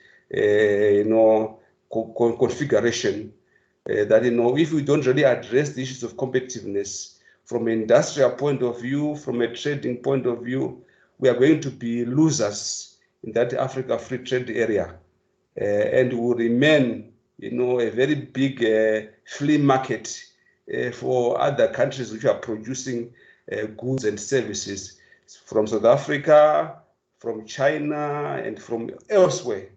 configuration. That if we don't really address the issues of competitiveness from an industrial point of view, from a trading point of view, we are going to be losers in that Africa Free Trade area, and will remain, a very big flea market for other countries which are producing goods and services from South Africa, from China, and from elsewhere.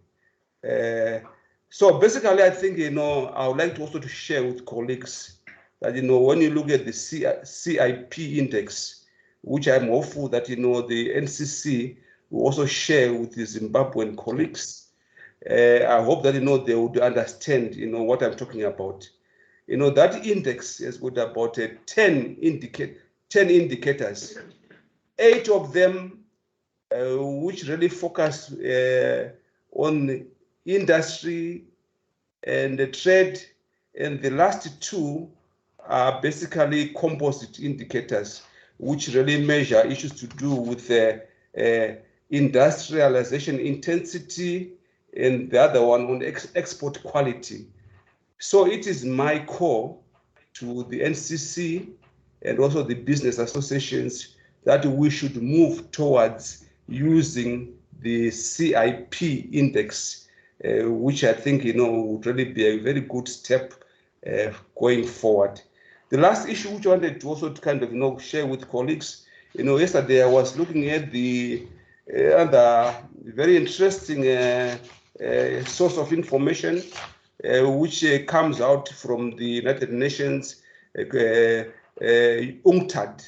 So basically, I think, I would like to also to share with colleagues that, when you look at the CIP index, which I'm hopeful that, the NCC will also share with the Zimbabwean colleagues, I hope that, they would understand, what I'm talking about. That index has got about 10 indicators, 8 of them which really focus on industry and the trade, and the last 2 are basically composite indicators, which really measure issues to do with industrialization intensity, and the other one on export quality. So it is my call to the NCC and also the business associations that we should move towards using the CIP index, which I think, would really be a very good step going forward. The last issue which I wanted to also kind of, share with colleagues, yesterday I was looking at the other very interesting source of information, which comes out from the United Nations, UNCTAD.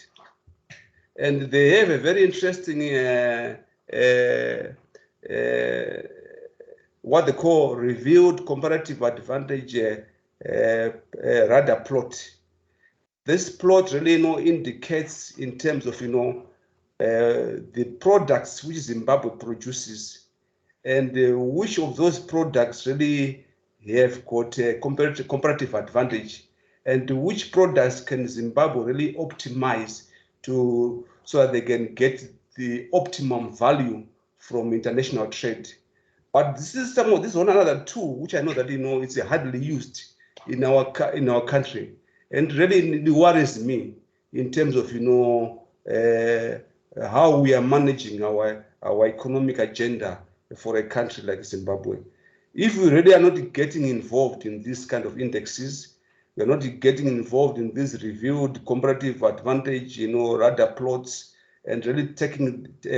And they have a very interesting, what they call revealed comparative advantage radar plot. This plot really, indicates in terms of, the products which Zimbabwe produces, and which of those products really have got a comparative advantage, and which products can Zimbabwe really optimize so that they can get the optimum value from international trade. But this is one another tool which I know that it's hardly used in our country, and really it worries me in terms of how we are managing our economic agenda for a country like Zimbabwe. If we really are not getting involved in this kind of indexes, we are not getting involved in this reviewed comparative advantage, radar plots, and really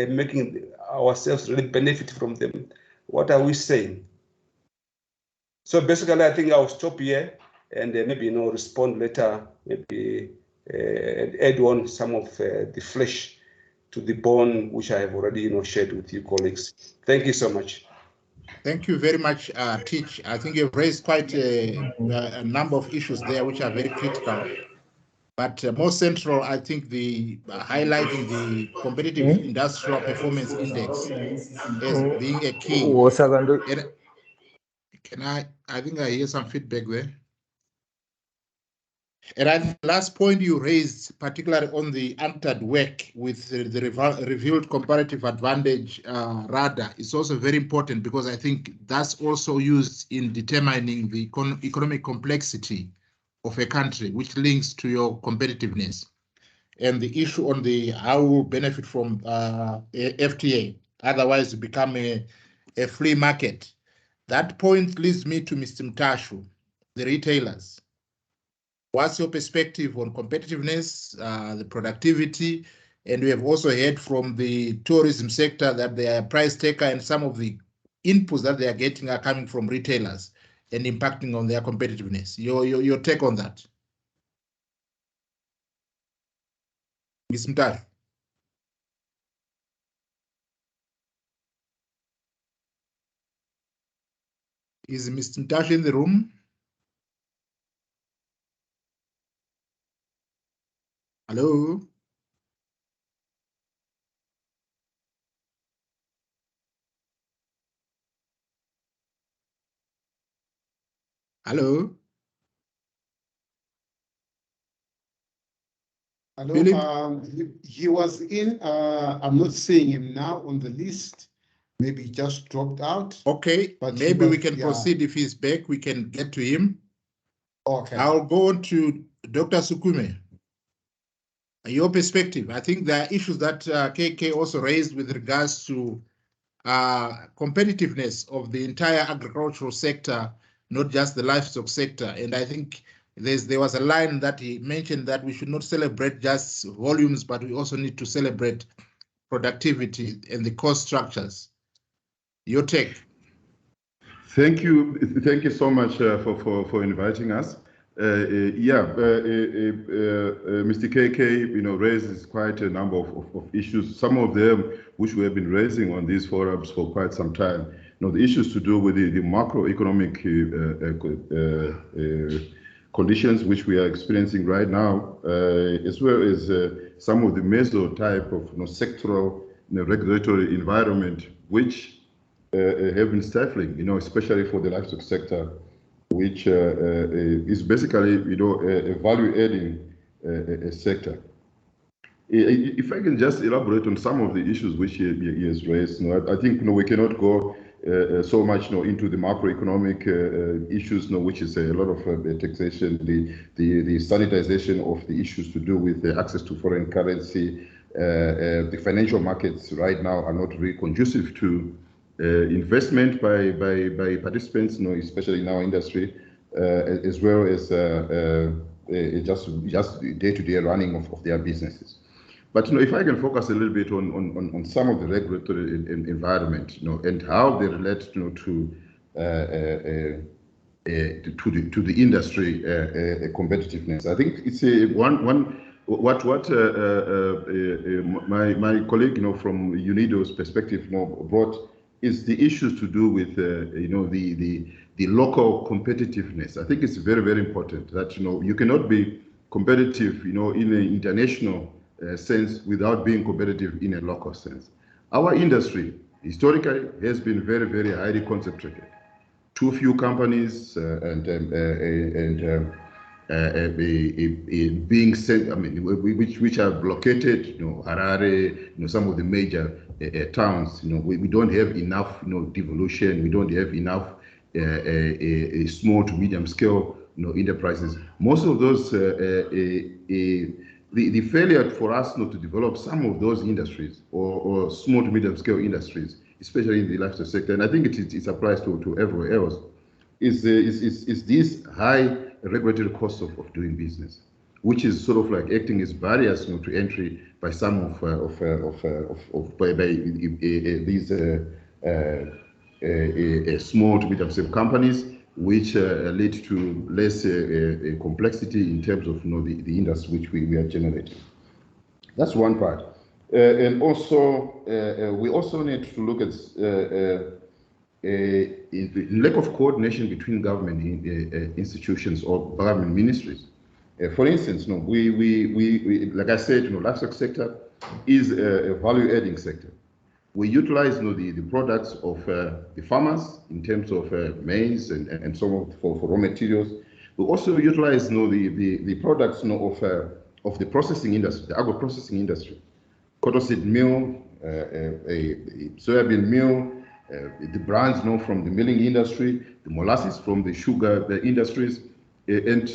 making ourselves really benefit from them, what are we saying? So basically, I think I'll stop here and maybe respond later, maybe add on some of the flesh to the bone, which I have already shared with you colleagues. Thank you so much. Thank you very much, Teach. I think you've raised quite a number of issues there which are very critical. But more central, I think the highlighting the competitive industrial performance index as being a key. I think I hear some feedback there. And I think the last point you raised, particularly on the UNCTAD work with the revealed comparative advantage radar, is also very important, because I think that's also used in determining the economic complexity of a country, which links to your competitiveness. And the issue on the how we benefit from FTA, otherwise become a free market. That point leads me to Mr. Mtashu, the retailers. What's your perspective on competitiveness, the productivity? And we have also heard from the tourism sector that they are price taker, and some of the inputs that they are getting are coming from retailers and impacting on their competitiveness. Your take on that? Ms. Mtashu. Is Mr. Mtashu in the room? Hello? Hello? Hello, Philip? he was in. I'm not seeing him now on the list. Maybe he just dropped out. Okay, but maybe we can proceed. If he's back, we can get to him. Okay. I'll go on to Dr. Sukume. Your perspective. I think there are issues that KK also raised with regards to competitiveness of the entire agricultural sector, not just the livestock sector. And I think there was a line that he mentioned that we should not celebrate just volumes, but we also need to celebrate productivity and the cost structures. Your take. Thank you so much for inviting us. Mr. KK, raises quite a number of issues. Some of them which we have been raising on these forums for quite some time. The issues to do with the macroeconomic conditions which we are experiencing right now, as well as some of the meso type of sectoral regulatory environment which have been stifling, especially for the livestock sector, which is basically, a value-adding sector. If I can just elaborate on some of the issues which he has raised, I think we cannot go so much into the macroeconomic issues, which is a lot of taxation, the sanitization of the issues to do with the access to foreign currency. The financial markets right now are not really conducive to investment by participants, especially in our industry, as well as just day-to-day running of their businesses. But if I can focus a little bit on some of the regulatory environment, and how they relate, to the industry competitiveness. I think it's what my colleague, from UNIDO's perspective, brought is the issues to do with the local competitiveness. I think it's very, very important that you cannot be competitive in an international sense without being competitive in a local sense. Our industry historically has been very, very highly concentrated. Too few companies being sent, which are located, Harare, some of the major towns. We don't have enough, devolution. We don't have enough small to medium scale, enterprises. Most of those, the failure for us to develop some of those industries or small to medium scale industries, especially in the livestock sector, and I think it applies to everywhere else, is this high regulatory cost of doing business, which is sort of like acting as barriers to entry by some these small to medium-sized companies, which lead to less complexity in terms of the industry which we are generating. That's one part, and also we also need to look at lack of coordination between government institutions or government ministries. For instance, we like I said, livestock sector is a value-adding sector. We utilize the products of the farmers in terms of maize and so on for raw materials. We also utilize the products of the processing industry, the agro-processing industry, cottonseed meal, soybean meal, the brands from the milling industry, the molasses from the sugar industries. And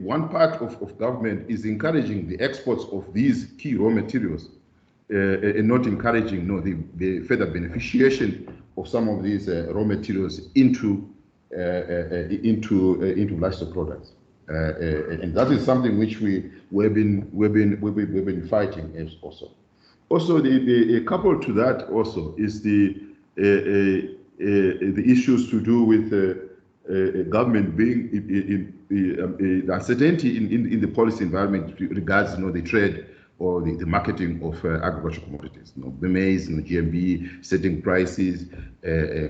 one part of government is encouraging the exports of these key raw materials and not encouraging the further beneficiation of some of these raw materials into livestock products. And that is something which we've been fighting also. Also, the coupled to that also is the issues to do with government being the uncertainty in the policy environment regards the trade or the marketing of agricultural commodities. The maize, GMB, setting prices,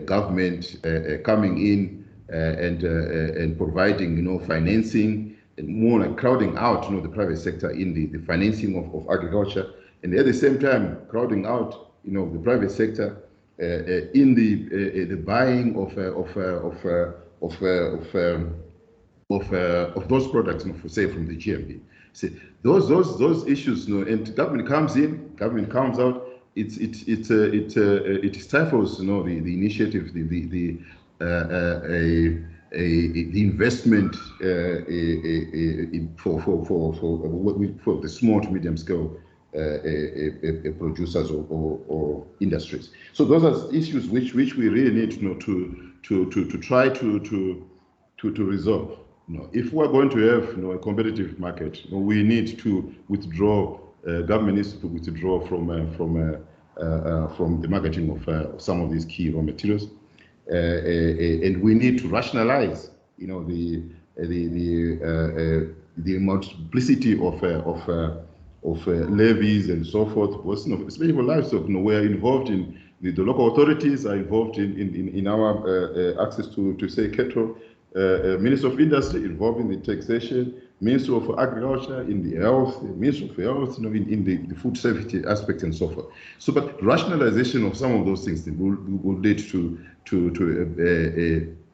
government coming in and providing financing, and more like crowding out the private sector in the financing of agriculture, and at the same time crowding out the private sector in the buying of of those products, you know, for, say, from the GMB. See, those issues, you know, and government comes in, government comes out. It stifles, you know, the initiative, the investment for the small to medium scale producers or industries. So those are issues which we really need, you know, to try to resolve. You know, if we're going to have, you know, a competitive market, you know, we need to withdraw. Government needs to withdraw from the marketing of some of these key raw materials, and we need to rationalize, you know, the multiplicity of levies and so forth. Because, you know, especially for livestock, you know, we're involved in the local authorities are involved in our access to say cattle. Minister of Industry involved in the taxation, Minister of Agriculture in the health, Minister of Health, you know, in the food safety aspect and so forth. So, but rationalization of some of those things will lead to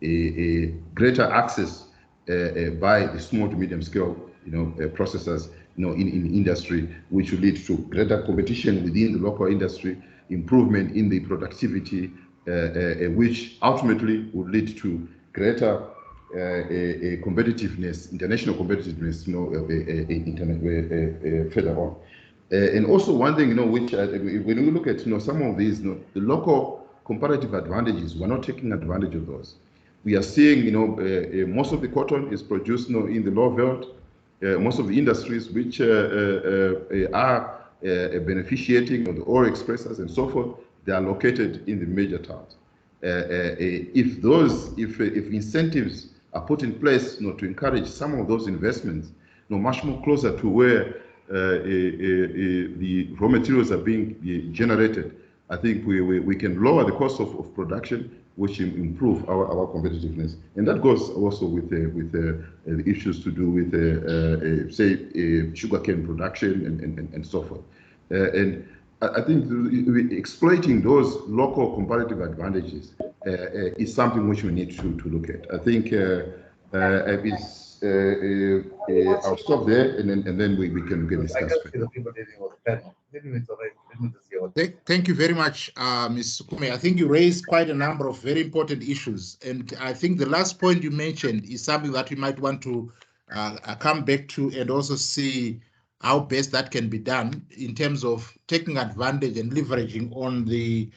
a greater access by the small to medium scale, you know, processors, you know, in industry, which will lead to greater competition within the local industry, improvement in the productivity, which ultimately will lead to greater competitiveness, international competitiveness, you know, further on. And also one thing, you know, which when we look at, you know, some of these, you know, the local comparative advantages, we're not taking advantage of those. We are seeing, you know, most of the cotton is produced, you know, in the low veld. Most of the industries which are beneficiating of the ore expressors and so forth, they are located in the major towns. If incentives are put in place, you know, to encourage some of those investments, you know, much more closer to where the raw materials are being generated, I think we can lower the cost of production, which improve our competitiveness. And that goes also with the issues to do with, say, sugarcane production and so forth. And I think exploiting those local comparative advantages is something which we need to look at. I think I'll stop there, and then we can discuss further. Thank you very much, Ms. Sukume. I think you raised quite a number of very important issues. And I think the last point you mentioned is something that we might want to come back to and also see how best that can be done in terms of taking advantage and leveraging on the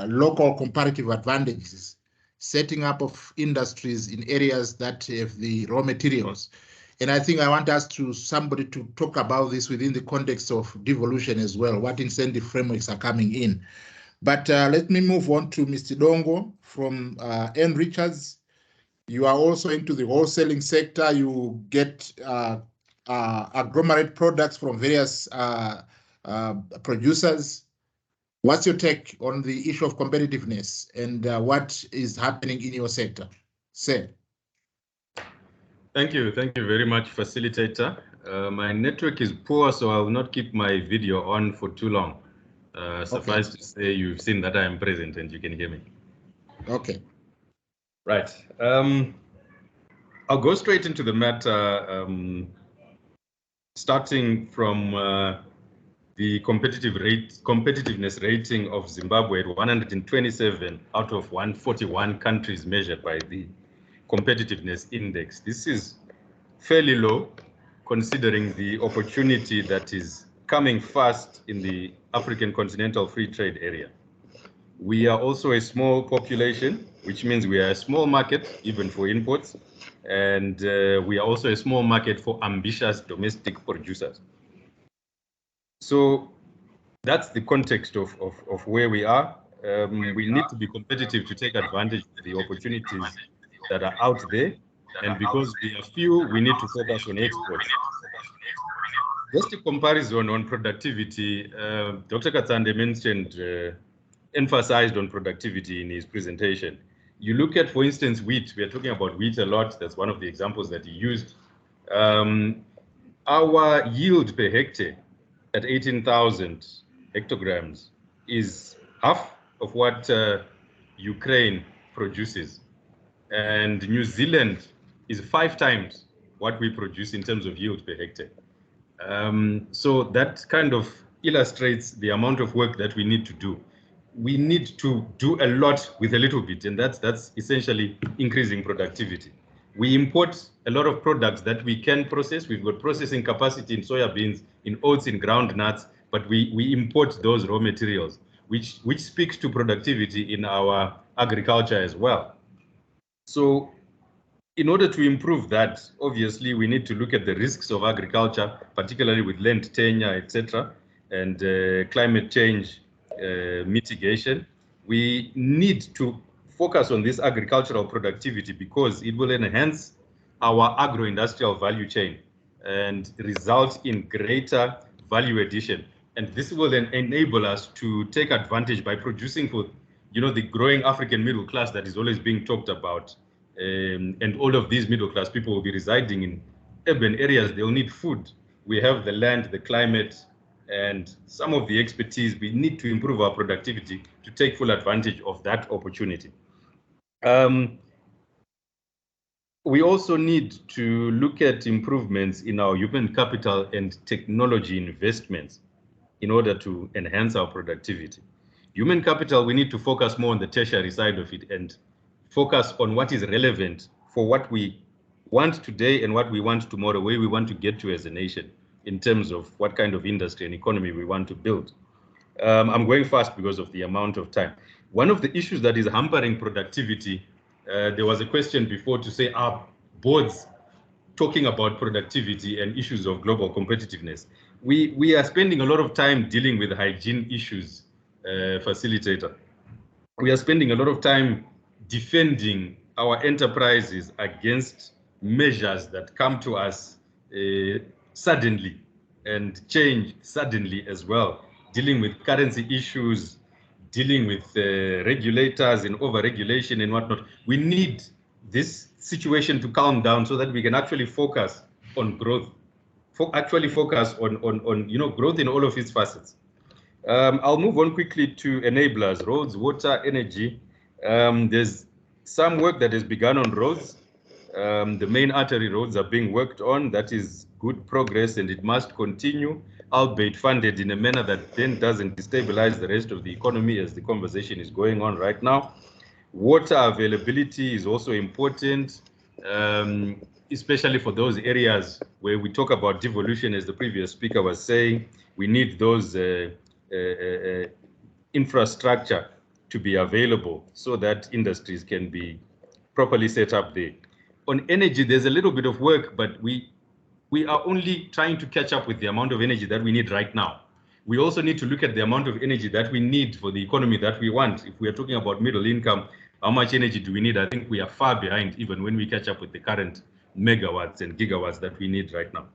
local comparative advantages, setting up of industries in areas that have the raw materials. And I think I want somebody to talk about this within the context of devolution as well, what incentive frameworks are coming in. But let me move on to Mr. Dongo from N. Richards. You are also into the wholesaling sector. You get agglomerate products from various producers. What's your take on the issue of competitiveness and what is happening in your sector? Sir. Thank you very much, facilitator. My network is poor, so I will not keep my video on for too long. Suffice to say, you've seen that I am present and you can hear me. Okay. Right. I'll go straight into the matter, starting from the competitiveness rating of Zimbabwe at 127 out of 141 countries measured by the competitiveness index. This is fairly low considering the opportunity that is coming fast in the African continental free trade area. We are also a small population, which means we are a small market even for imports, and we are also a small market for ambitious domestic producers. So that's the context of where we are. We need to be competitive to take advantage of the opportunities that are out there, and because we are few, we need to focus on exports. Just a comparison on productivity, Dr. Katsande mentioned, emphasized on productivity in his presentation. You look at, for instance, wheat. We are talking about wheat a lot. That's one of the examples that he used. Our yield per hectare at 18,000 hectograms is half of what Ukraine produces. And New Zealand is 5 times what we produce in terms of yield per hectare. So that kind of illustrates the amount of work that we need to do. We need to do a lot with a little bit, and that's essentially increasing productivity. We import a lot of products that we can process. We've got processing capacity in soybeans, in oats, in groundnuts, but we import those raw materials, which speaks to productivity in our agriculture as well. So in order to improve that, obviously, we need to look at the risks of agriculture, particularly with land tenure, etc., and climate change mitigation. We need to focus on this agricultural productivity because it will enhance our agro-industrial value chain and result in greater value addition. And this will then enable us to take advantage by producing for, the growing African middle class that is always being talked about. And all of these middle class people will be residing in urban areas. They'll need food. We have the land, the climate, and some of the expertise. We need to improve our productivity to take full advantage of that opportunity. We also need to look at improvements in our human capital and technology investments in order to enhance our productivity. Human capital, we need to focus more on the tertiary side of it and focus on what is relevant for what we want today and what we want tomorrow, where we want to get to as a nation in terms of what kind of industry and economy we want to build. I'm going fast because of the amount of time. One of the issues that is hampering productivity, there was a question before to say, are boards talking about productivity and issues of global competitiveness? We are spending a lot of time dealing with hygiene issues, facilitator. We are spending a lot of time defending our enterprises against measures that come to us suddenly and change suddenly as well, dealing with currency issues, dealing with regulators and over-regulation and whatnot. We need this situation to calm down so that we can actually focus on growth, focus on growth in all of its facets. I'll move on quickly to enablers, roads, water, energy. There's some work that has begun on roads. The main artery roads are being worked on. That is good progress, and it must continue, albeit funded in a manner that then doesn't destabilize the rest of the economy as the conversation is going on right now. Water availability is also important, especially for those areas where we talk about devolution, as the previous speaker was saying. We need those infrastructure to be available so that industries can be properly set up there. On energy, there's a little bit of work, but we are only trying to catch up with the amount of energy that we need right now. We also need to look at the amount of energy that we need for the economy that we want. If we are talking about middle income, how much energy do we need? I think we are far behind even when we catch up with the current megawatts and gigawatts that we need right now.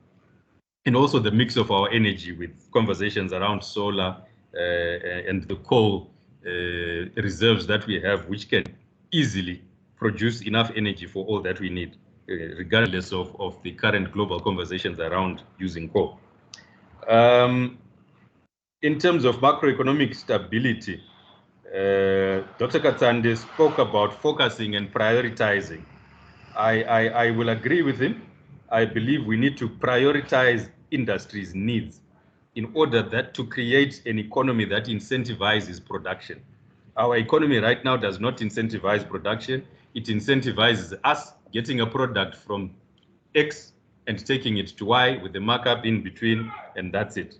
And also the mix of our energy with conversations around solar and the coal reserves that we have, which can easily produce enough energy for all that we need, regardless of the current global conversations around using coal. In terms of macroeconomic stability, Dr. Katsande spoke about focusing and prioritizing. I will agree with him. I believe we need to prioritize industry's needs in order to create an economy that incentivizes production. Our economy right now does not incentivize production. It incentivizes us getting a product from X and taking it to Y with the markup in between, and that's it.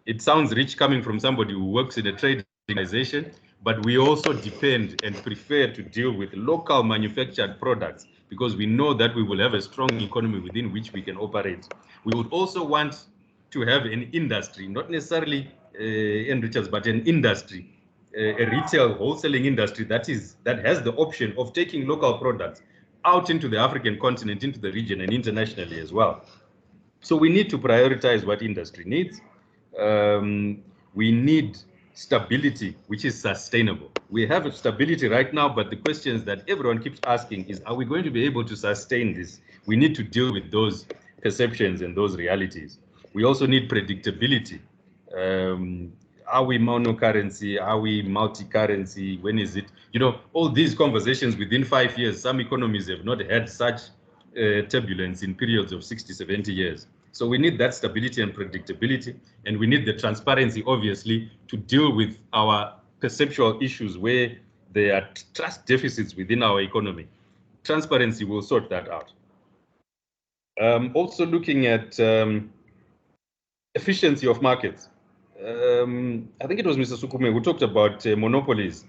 It sounds rich coming from somebody who works in a trade organization, but we also depend and prefer to deal with local manufactured products because we know that we will have a strong economy within which we can operate. We would also want to have an industry, not necessarily enrichers, but an industry, a retail wholesaling industry that has the option of taking local products out into the African continent, into the region, and internationally as well. So we need to prioritize what industry needs. We need stability, which is sustainable. We have stability right now, but the questions that everyone keeps asking is, are we going to be able to sustain this? We need to deal with those perceptions and those realities. We also need predictability. Are we monocurrency? Are we multi-currency? When is it? All these conversations within 5 years, some economies have not had such turbulence in periods of 60, 70 years. So we need that stability and predictability, and we need the transparency, obviously, to deal with our perceptual issues where there are trust deficits within our economy. Transparency will sort that out. Also looking at efficiency of markets. I think it was Mr. Sukume who talked about monopolies.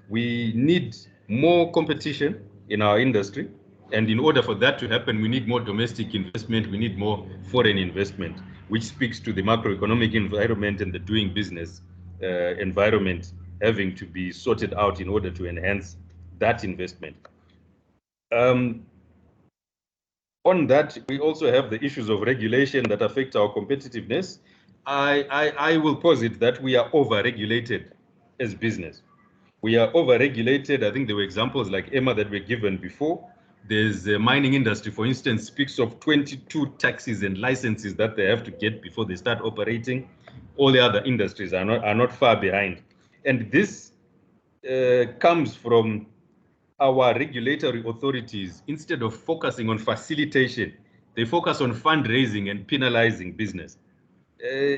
We need more competition in our industry. And in order for that to happen, we need more domestic investment, we need more foreign investment, which speaks to the macroeconomic environment and the doing business environment having to be sorted out in order to enhance that investment. On that, we also have the issues of regulation that affect our competitiveness. I will posit that we are over-regulated as business. We are over-regulated. I think there were examples like Emma that were given before. There's the mining industry, for instance, speaks of 22 taxes and licenses that they have to get before they start operating. All the other industries are not far behind. And this comes from our regulatory authorities. Instead of focusing on facilitation, they focus on fundraising and penalizing business.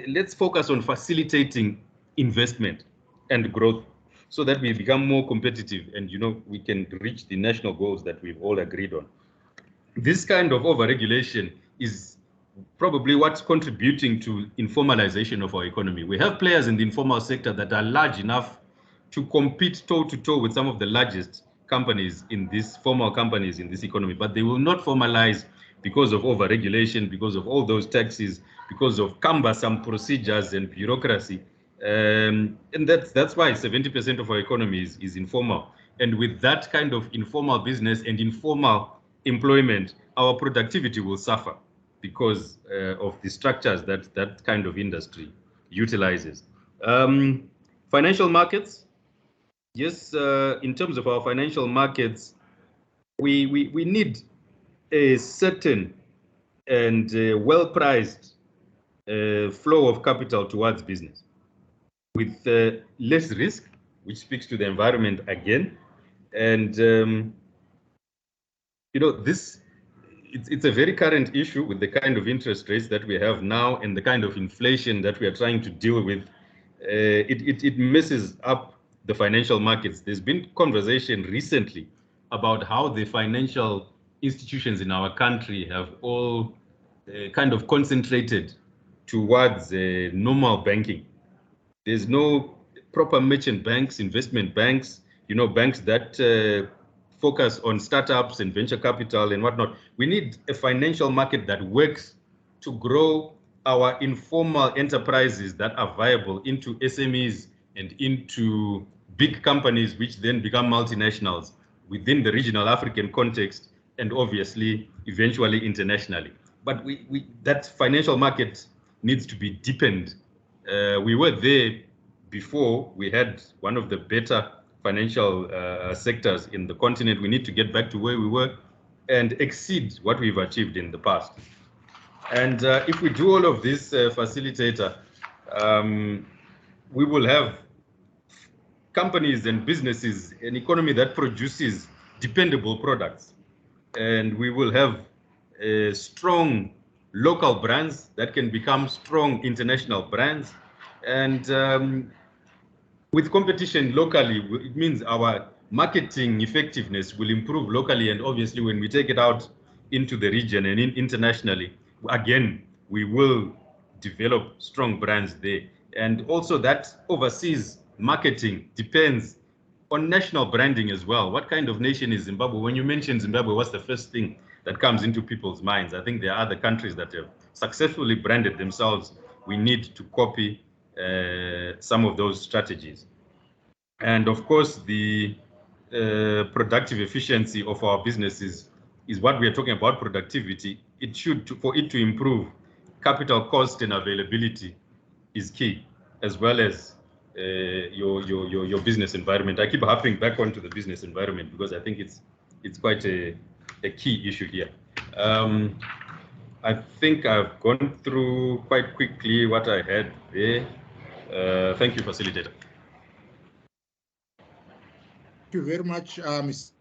Let's focus on facilitating investment and growth so that we become more competitive and, you know, we can reach the national goals that we've all agreed on. This kind of overregulation is probably what's contributing to informalization of our economy. We have players in the informal sector that are large enough to compete toe-to-toe with some of the largest companies in this, formal companies in this economy, but they will not formalize because of overregulation, because of all those taxes, because of cumbersome procedures and bureaucracy. And that's why 70% of our economy is informal. And with that kind of informal business and informal employment, our productivity will suffer because of the structures that that kind of industry utilizes. Financial markets. Yes, in terms of our financial markets, we need a certain and well-priced flow of capital towards business with less risk, which speaks to the environment again. And, you know, it's a very current issue with the kind of interest rates that we have now and the kind of inflation that we are trying to deal with. It messes up the financial markets. There's been conversation recently about how the financial institutions in our country have all kind of concentrated towards normal banking. There's no proper merchant banks, investment banks, you know, banks that focus on startups and venture capital and whatnot. We need a financial market that works to grow our informal enterprises that are viable into SMEs and into big companies, which then become multinationals within the regional African context and obviously eventually internationally. But that financial market needs to be deepened. We were there before. We had one of the better financial sectors in the continent. We need to get back to where we were and exceed what we've achieved in the past. And if we do all of this, facilitator, we will have companies and businesses, an economy that produces dependable products. And we will have strong local brands that can become strong international brands. And with competition locally, it means our marketing effectiveness will improve locally. And obviously, when we take it out into the region and internationally, again, we will develop strong brands there. And also that overseas marketing depends on national branding as well. What kind of nation is Zimbabwe? When you mention Zimbabwe, what's the first thing that comes into people's minds? I think there are other countries that have successfully branded themselves. We need to copy some of those strategies. And of course, the productive efficiency of our businesses is what we are talking about, productivity. It should, for it to improve, capital cost and availability is key, as well as your business environment. I keep harping back onto the business environment because I think it's quite a key issue here. I think I've gone through quite quickly what I had there. Thank you, facilitator. Thank you very much, Ms.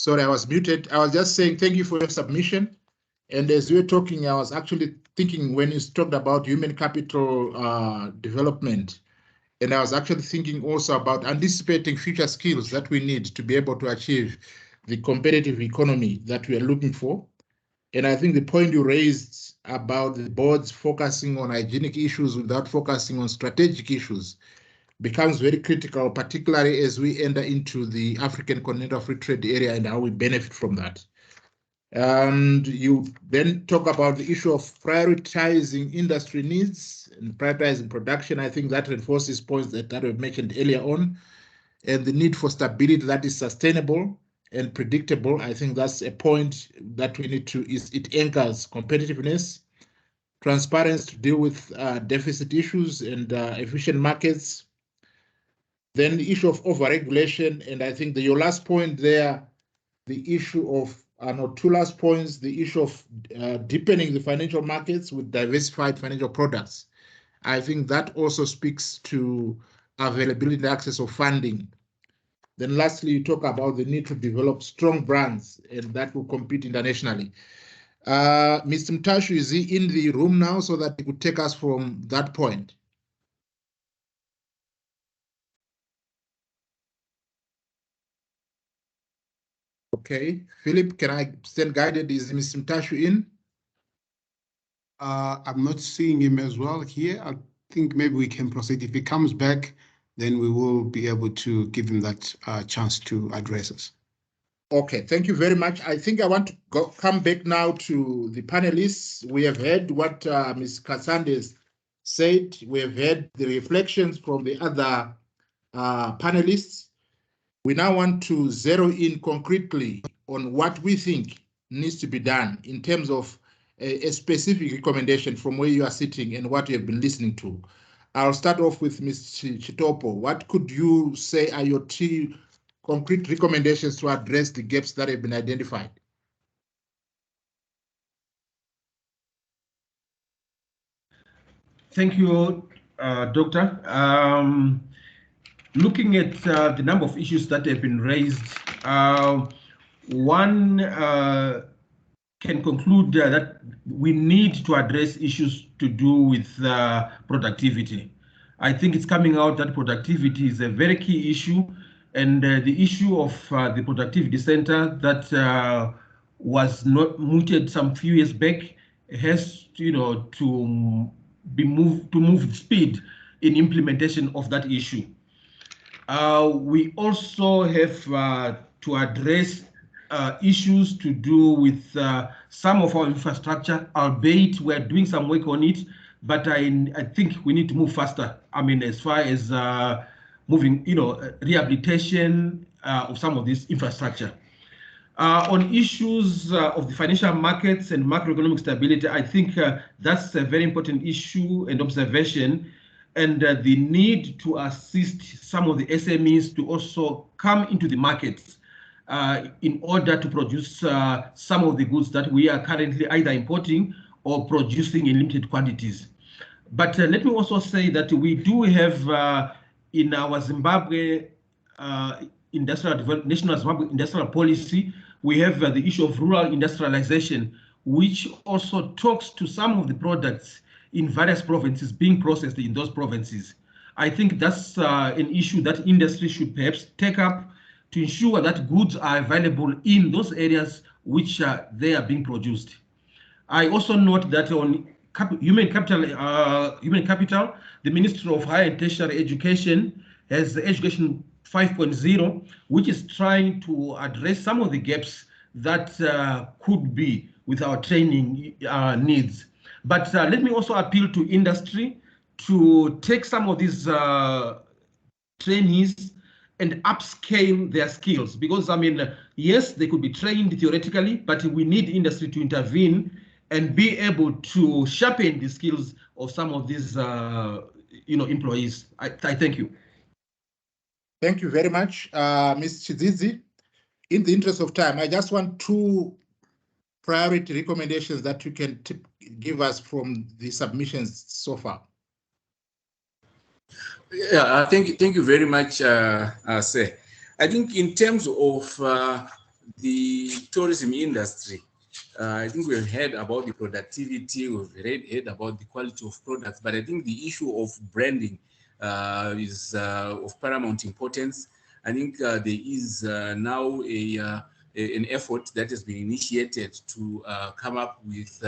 Sorry, I was muted. I was just saying thank you for your submission. And as you were talking, I was actually thinking when you talked about human capital development, and I was actually thinking also about anticipating future skills that we need to be able to achieve the competitive economy that we are looking for. And I think the point you raised about the boards focusing on hygienic issues without focusing on strategic issues becomes very critical, particularly as we enter into the African Continental Free Trade Area and how we benefit from that. And you then talk about the issue of prioritizing industry needs and prioritizing production. I think that reinforces points that we've mentioned earlier on, and the need for stability that is sustainable and predictable. I think that's a point that we need to, it anchors competitiveness, transparency to deal with deficit issues and efficient markets. Then the issue of overregulation, and I think your last point there, the issue of, two last points, the issue of deepening the financial markets with diversified financial products. I think that also speaks to availability and access of funding. Then lastly, you talk about the need to develop strong brands and that will compete internationally. Mr. Mtashu, is he in the room now so that he could take us from that point? Okay, Philip, can I stand guided? Is Mr. Mtashu in? I'm not seeing him as well here. I think maybe we can proceed. If he comes back, then we will be able to give him that chance to address us. Okay, thank you very much. I think I want to come back now to the panelists. We have heard what Ms. Katsande said. We have heard the reflections from the other panelists. We now want to zero in concretely on what we think needs to be done in terms of a specific recommendation from where you are sitting and what you have been listening to. I'll start off with Mr. Chitopo. What could you say are your two concrete recommendations to address the gaps that have been identified? Thank you, Doctor. Looking at the number of issues that have been raised, one can conclude that we need to address issues to do with productivity. I think it's coming out that productivity is a very key issue, and the issue of the productivity center that was not mooted some few years back has, to be moved to move speed in implementation of that issue. We also have to address issues to do with some of our infrastructure, albeit we're doing some work on it, but I think we need to move faster. I mean, as far as moving, rehabilitation of some of this infrastructure. On issues of the financial markets and macroeconomic stability, I think that's a very important issue and observation, and the need to assist some of the SMEs to also come into the markets in order to produce some of the goods that we are currently either importing or producing in limited quantities. But let me also say that we do have in our Zimbabwe national Zimbabwe industrial policy, we have the issue of rural industrialization, which also talks to some of the products in various provinces being processed in those provinces. I think that's an issue that industry should perhaps take up to ensure that goods are available in those areas which they are being produced. I also note that on human capital, the Ministry of Higher and Tertiary Education has the Education 5.0, which is trying to address some of the gaps that could be with our training needs. But let me also appeal to industry to take some of these trainees and upscale their skills, because I mean, yes, they could be trained theoretically, but we need industry to intervene and be able to sharpen the skills of some of these employees. I thank you. Thank you very much, Ms. Chizizi. In the interest of time, I just want two priority recommendations that you can give us from the submissions so far. Yeah, thank you very much, Sir. I think in terms of the tourism industry, I think we've heard about the productivity, we've heard about the quality of products, but I think the issue of branding is of paramount importance. I think there is now an effort that has been initiated to come up with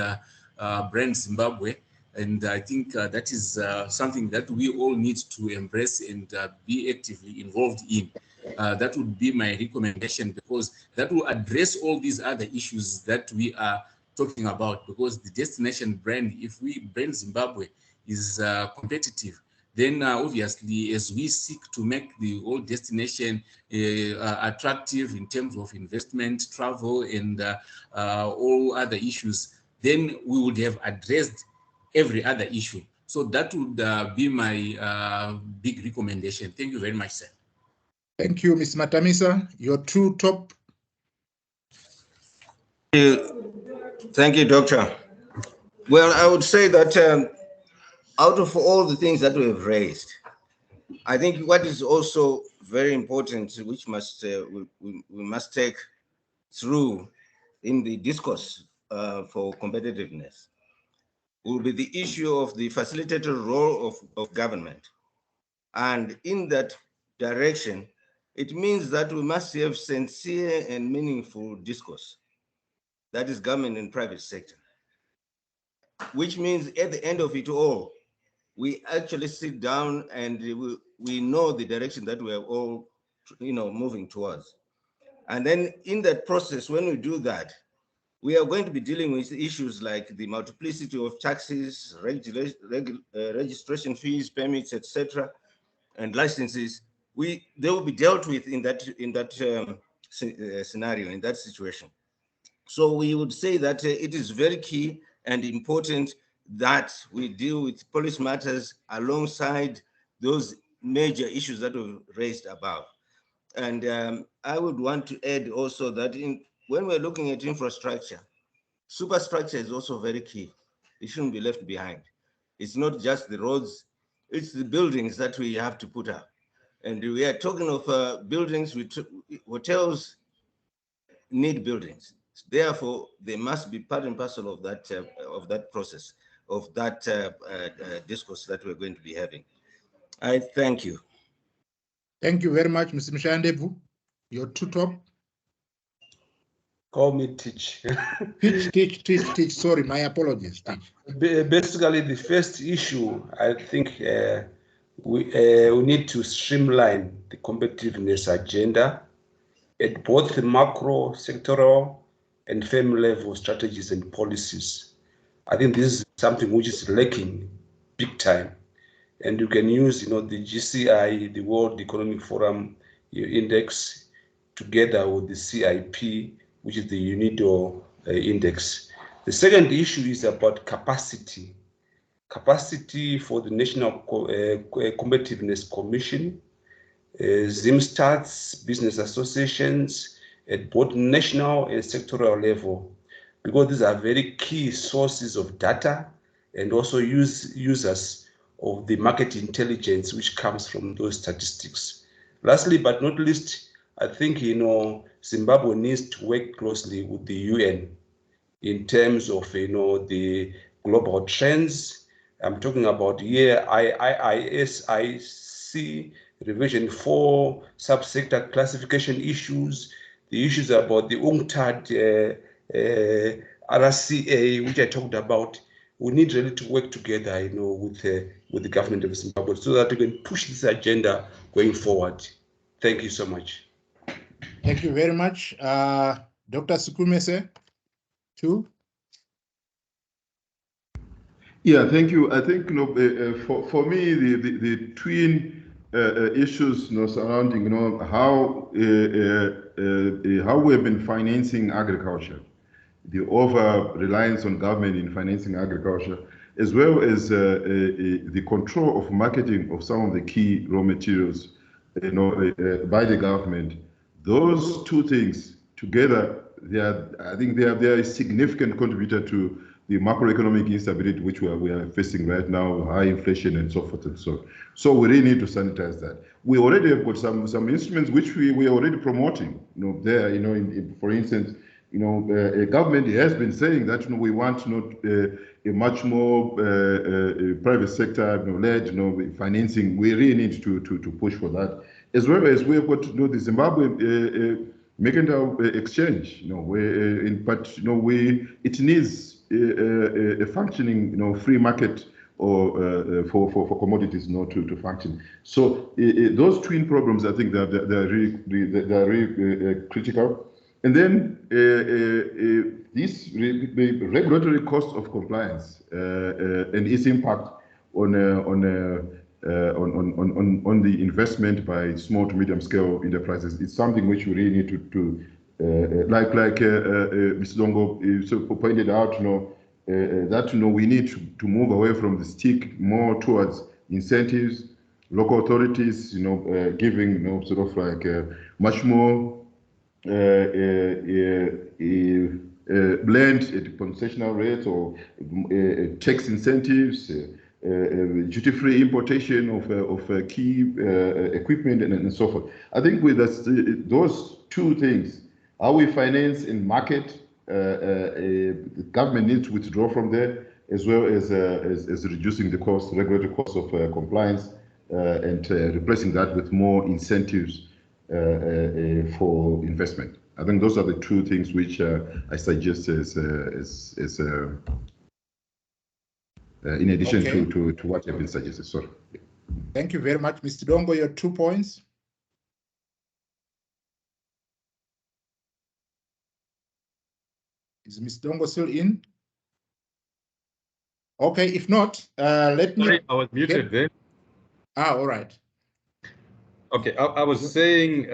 Brand Zimbabwe. And I think that is something that we all need to embrace and be actively involved in. That would be my recommendation, because that will address all these other issues that we are talking about. Because the destination brand, if we brand Zimbabwe is competitive, then obviously, as we seek to make the whole destination attractive in terms of investment, travel, and all other issues, then we would have addressed every other issue. So that would be my big recommendation. Thank you very much, sir. Thank you, Ms. Matamisa. Your two top. Thank you, Doctor. Well, I would say that out of all the things that we have raised, I think what is also very important, which must we must take through in the discourse for competitiveness, will be the issue of the facilitator role of government. And in that direction, it means that we must have sincere and meaningful discourse. That is government and private sector, which means at the end of it all, we actually sit down and we know the direction that we are all, moving towards. And then in that process, when we do that, we are going to be dealing with issues like the multiplicity of taxes, registration fees, permits, etc., and licenses. They will be dealt with in that scenario, in that situation. So we would say that it is very key and important that we deal with policy matters alongside those major issues that we've raised above. And I would want to add also that when we're looking at infrastructure, superstructure is also very key. It shouldn't be left behind. It's not just the roads, it's the buildings that we have to put up. And we are talking of buildings, hotels need buildings. Therefore, they must be part and parcel of that process, of that discourse that we're going to be having. I thank you. Thank you very much, Mr. Mshandevu. Your two top. Call me Teach. Teach. Sorry, my apologies. Teach. Basically, the first issue, I think we need to streamline the competitiveness agenda at both the macro, sectoral, and firm level strategies and policies. I think this is something which is lacking big time. And you can use, the GCI, the World Economic Forum Index, together with the CIP, which is the UNIDO index. The second issue is about capacity. Capacity for the National Competitiveness Commission, ZIM starts, business associations at both national and sectoral level, because these are very key sources of data and also users of the market intelligence which comes from those statistics. Lastly, but not least, I think, Zimbabwe needs to work closely with the UN in terms of, the global trends. I'm talking about here, ISIC revision 4, subsector classification issues, the issues about the UNCTAD, RCA, which I talked about. We need really to work together, with the government of Zimbabwe so that we can push this agenda going forward. Thank you so much. Thank you very much. Dr. Sukumese, too. Yeah, thank you. I think, for me, the twin issues, surrounding, how we have been financing agriculture, the over-reliance on government in financing agriculture, as well as the control of marketing of some of the key raw materials, by the government. Those two things together, I think they are a significant contributor to the macroeconomic instability which we are facing right now, high inflation and so forth and so on. So we really need to sanitize that. We already have got some instruments which we are already promoting. There, for instance, a government has been saying that we want a much more private sector led financing. We really need to push for that, as well as we have got the Zimbabwe mercantile exchange. It needs a functioning critical market or for commodities to function. So those twin problems, I think they're really critical. And then this the regulatory cost of compliance and its impact on the investment by small to medium scale enterprises. It's something which we really need to like Mr. Dongo pointed out, that we need to move away from the stick more towards incentives, local authorities, giving much more blend at concessional rates or tax incentives, duty-free importation of key equipment and so forth. I think with those two things, how we finance and market, the government needs to withdraw from there, as well as reducing the cost, regulatory cost of compliance, and replacing that with more incentives for investment. I think those are the two things which I suggest as in addition to what have been suggested. Sorry. Thank you very much, Mr. Dongo. Your 2 points. Is Mr. Dongo still in? Okay, if not, let me. Sorry, I was muted then. All right. Okay, I was saying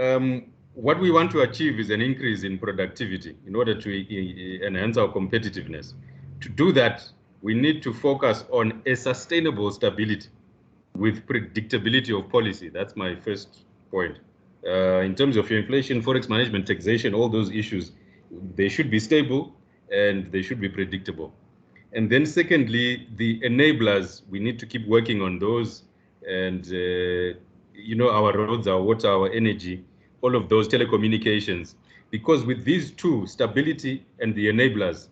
what we want to achieve is an increase in productivity in order to enhance our competitiveness. To do that, we need to focus on a sustainable stability with predictability of policy. That's my first point. In terms of inflation, forex management, taxation, all those issues, they should be stable and they should be predictable. And then secondly, the enablers, we need to keep working on those, and our roads, our water, our energy, all of those, telecommunications, because with these two, stability and the enablers,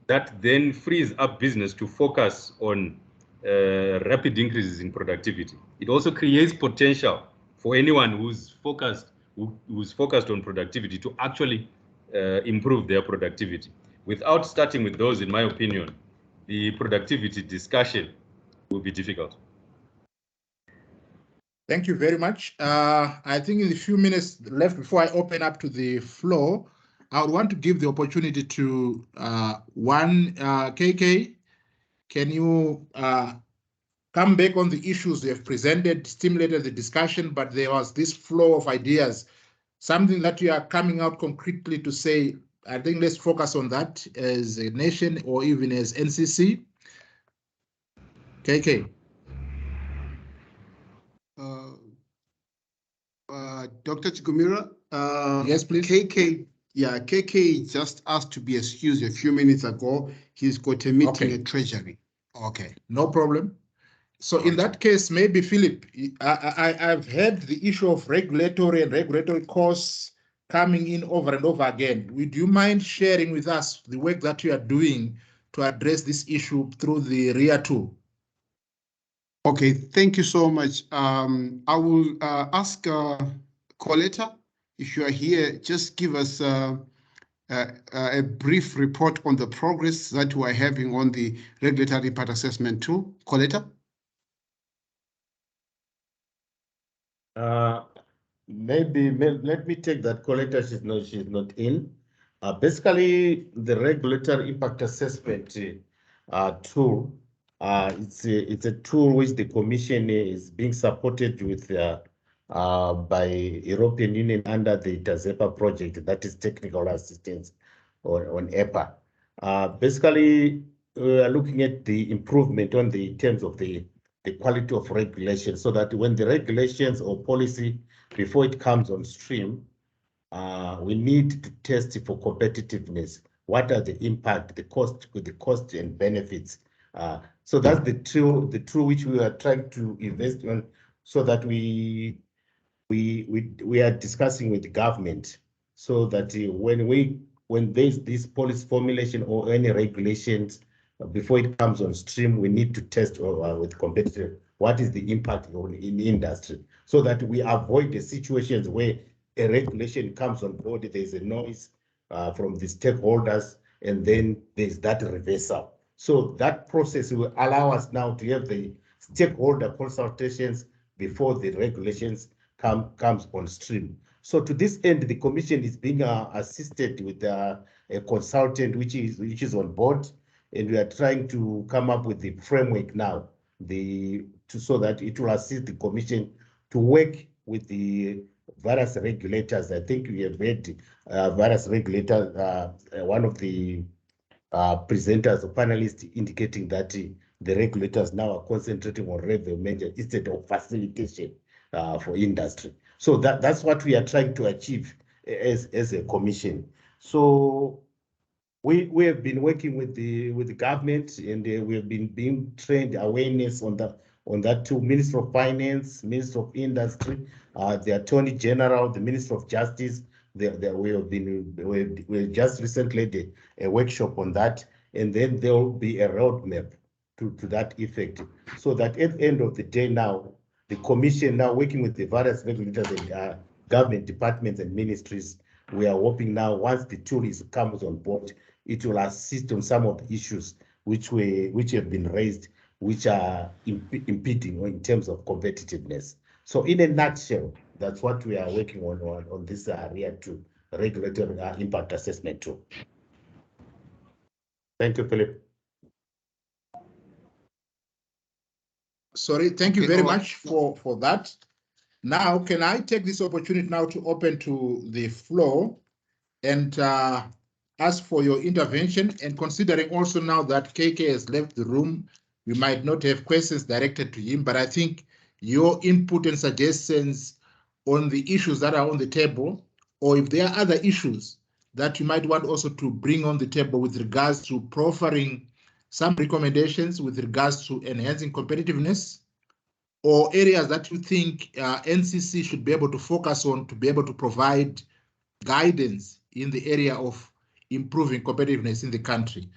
that then frees up business to focus on rapid increases in productivity. It also creates potential for anyone who's focused on productivity to actually improve their productivity. Without starting with those, in my opinion, the productivity discussion will be difficult. Thank you very much. I think in the few minutes left before I open up to the floor, I would want to give the opportunity to KK. Can you come back on the issues you have presented, stimulated the discussion, but there was this flow of ideas, something that you are coming out concretely to say, I think let's focus on that as a nation or even as NCC. KK. Dr. Chikumira? Yes, please. KK just asked to be excused a few minutes ago. He's got a meeting at Treasury. Okay. No problem. So in that case, maybe Philip, I've heard the issue of regulatory costs coming in over and over again. Would you mind sharing with us the work that you are doing to address this issue through the RIA tool? Okay, thank you so much. I will ask Coletta, if you are here, just give us a brief report on the progress that we are having on the regulatory impact assessment tool. Coletta? Maybe let me take that. Coletta, she's not in. Basically, the regulatory impact assessment tool, it's a tool which the Commission is being supported with by European Union under the TAZEPA project, that is technical assistance on EPA. Basically, we are looking at the improvement on the terms of the quality of regulation, so that when the regulations or policy, before it comes on stream, we need to test for competitiveness what are the impact, the cost and benefits. So that's the tool which we are trying to invest on, so that we are discussing with the government, so that when there's this policy formulation or any regulations, before it comes on stream, we need to test with competitive what is the impact in the industry, so that we avoid the situations where a regulation comes on board, there's a noise from the stakeholders, and then there's that reversal. So that process will allow us now to have the stakeholder consultations before the regulations comes on stream. So to this end, the Commission is being assisted with a consultant which is on board, and we are trying to come up with the framework now, so that it will assist the Commission to work with the various regulators. I think we have heard various regulators. One of the presenters or panelists indicating that the regulators now are concentrating on revenue measure instead of facilitation for industry. So that's what we are trying to achieve as a commission. So we have been working with the government, and we have been being trained awareness on that too. Minister of Finance, Minister of Industry, the Attorney General, the Minister of Justice. We just recently did a workshop on that, and then there will be a roadmap to that effect, so that at the end of the day now, the Commission now working with the various regulators and government departments and ministries, we are hoping now once the tool comes on board, it will assist on some of the issues which have been raised, which are impeding in terms of competitiveness. So in a nutshell, that's what we are working on this area to regulatory impact assessment tool. Thank you, Philip. Sorry, thank you very much for that. Now, can I take this opportunity now to open to the floor and ask for your intervention, and considering also now that KK has left the room, we might not have questions directed to him, but I think your input and suggestions on the issues that are on the table, or if there are other issues that you might want also to bring on the table with regards to proffering some recommendations with regards to enhancing competitiveness, or areas that you think NCC should be able to focus on to be able to provide guidance in the area of improving competitiveness in the country.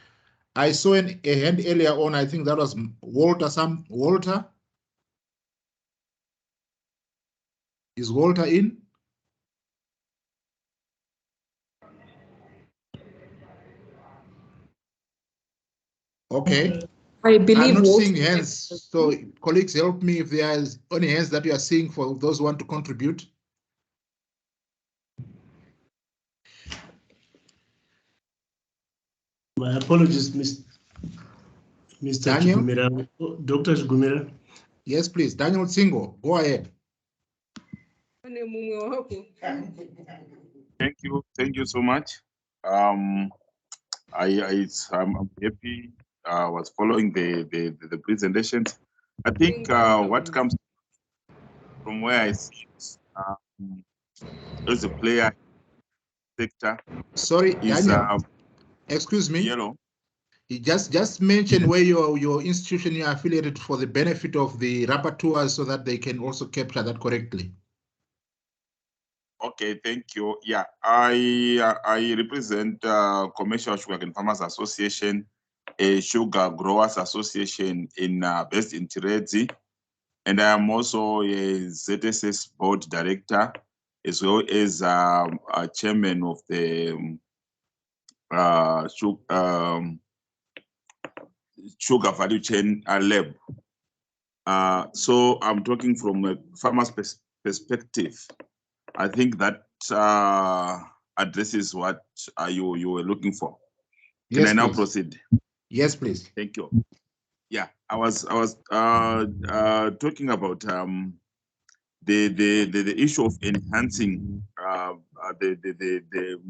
I saw a hand earlier on, I think that was Walter. Walter? Is Walter in? Okay. I believe I'm not Walter seeing hands, so colleagues, help me if there is any hands that you are seeing for those who want to contribute. My apologies, Mr. Daniel? Chigumira. Dr. Chigumira. Yes, please. Daniel Singo, go ahead. Thank you so much. I'm happy. I was following the presentations. I think what comes from where I see it, as a player sector. Sorry, is, Daniel. Excuse me. Yellow. You just mention where your institution you are affiliated for the benefit of the rapporteurs, so that they can also capture that correctly. Okay, thank you. Yeah, I represent Commercial Sugarcane Farmers Association, a sugar growers association based in Tirezi, and I am also a ZSS board director, as well as a chairman of the sugar value chain lab. So I'm talking from a farmer's perspective. I think that addresses what you were looking for. Can I now proceed? Yes, please. Thank you. Yeah, I was talking about the issue of enhancing the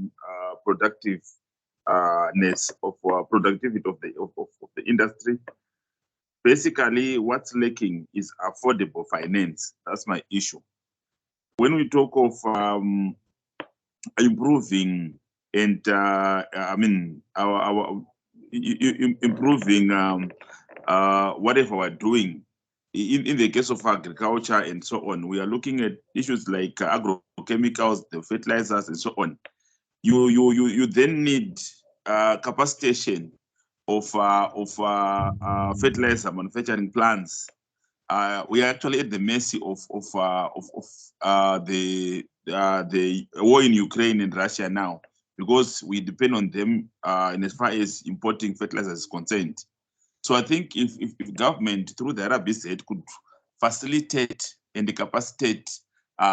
productiveness of productivity of the industry. Basically, what's lacking is affordable finance. That's my issue. When we talk of improving and I mean our improving whatever we're doing. In the case of agriculture and so on, we are looking at issues like agrochemicals, the fertilizers, and so on. You then need capacitation of fertilizer manufacturing plants. We are actually at the mercy of the war in Ukraine and Russia now, because we depend on them in as far as importing fertilizers is concerned. So I think if government through the RBZ could facilitate and capacitate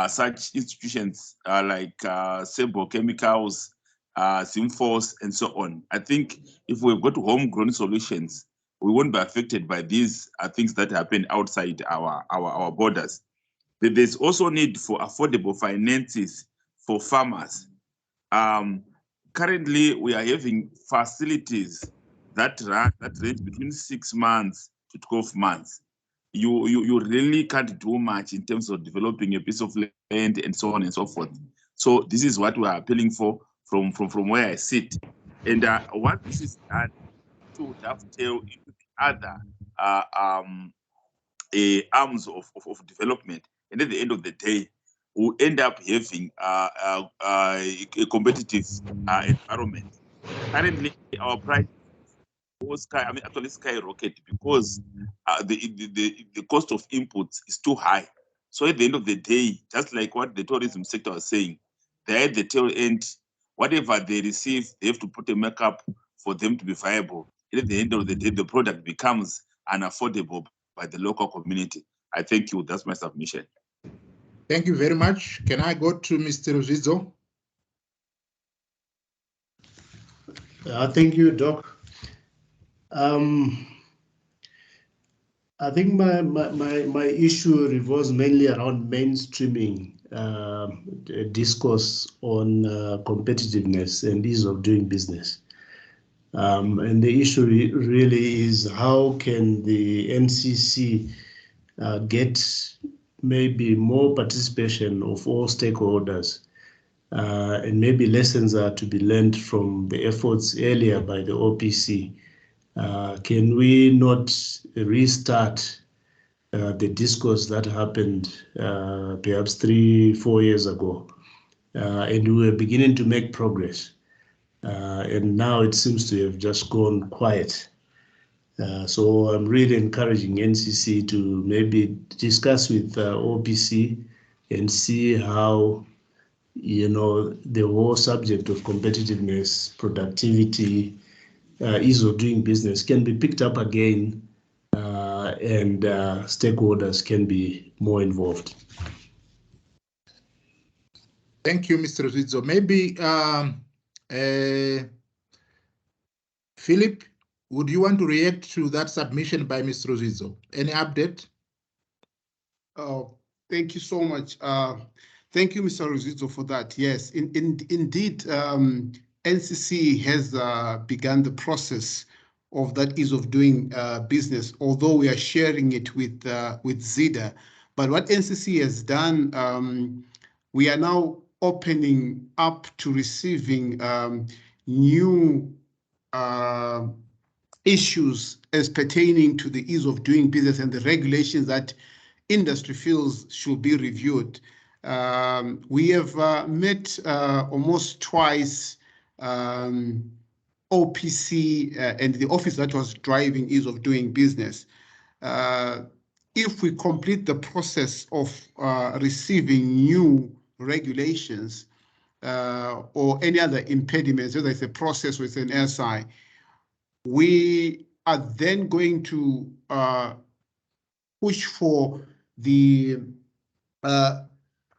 such institutions like Sebo Chemicals, Zimforce, and so on, I think if we've got homegrown solutions, we won't be affected by these things that happen outside our borders. But there's also need for affordable finances for farmers. Currently, we are having facilities that range between 6 months to 12 months. You really can't do much in terms of developing a piece of land and so on and so forth. So this is what we are appealing for from where I sit. And once this is done, to dovetail into the other arms of development, and at the end of the day, we'll end up having a competitive environment. Currently, our price actually skyrocket because the cost of inputs is too high. So at the end of the day, just like what the tourism sector was saying, they're at the tail end. Whatever they receive, they have to put a markup for them to be viable. And at the end of the day, the product becomes unaffordable by the local community. I thank you. That's my submission. Thank you very much. Can I go to Mr. Zizo? Thank you, Doc. I think my issue revolves mainly around mainstreaming discourse on competitiveness and ease of doing business. And the issue really is how can the NCC get maybe more participation of all stakeholders, and maybe lessons are to be learned from the efforts earlier by the OPC. Can we not restart the discourse that happened perhaps 3-4 years ago? And we were beginning to make progress. And now it seems to have just gone quiet. So I'm really encouraging NCC to maybe discuss with OPC and see how, you know, the whole subject of competitiveness, productivity, ease of doing business can be picked up again, and stakeholders can be more involved. Thank you, Mr. Rizzo. Maybe Philip, would you want to react to that submission by Mr. Rizzo? Any update? Thank you so much. Thank you, Mr. Rizzo, for that. Yes, indeed, NCC has begun the process of that ease of doing business, although we are sharing it with ZIDA. But what NCC has done, we are now opening up to receiving new issues as pertaining to the ease of doing business and the regulations that industry feels should be reviewed. We have met almost twice OPC and the office that was driving ease of doing business. If we complete the process of receiving new regulations or any other impediments, whether it's a process with an SI, we are then going to push for the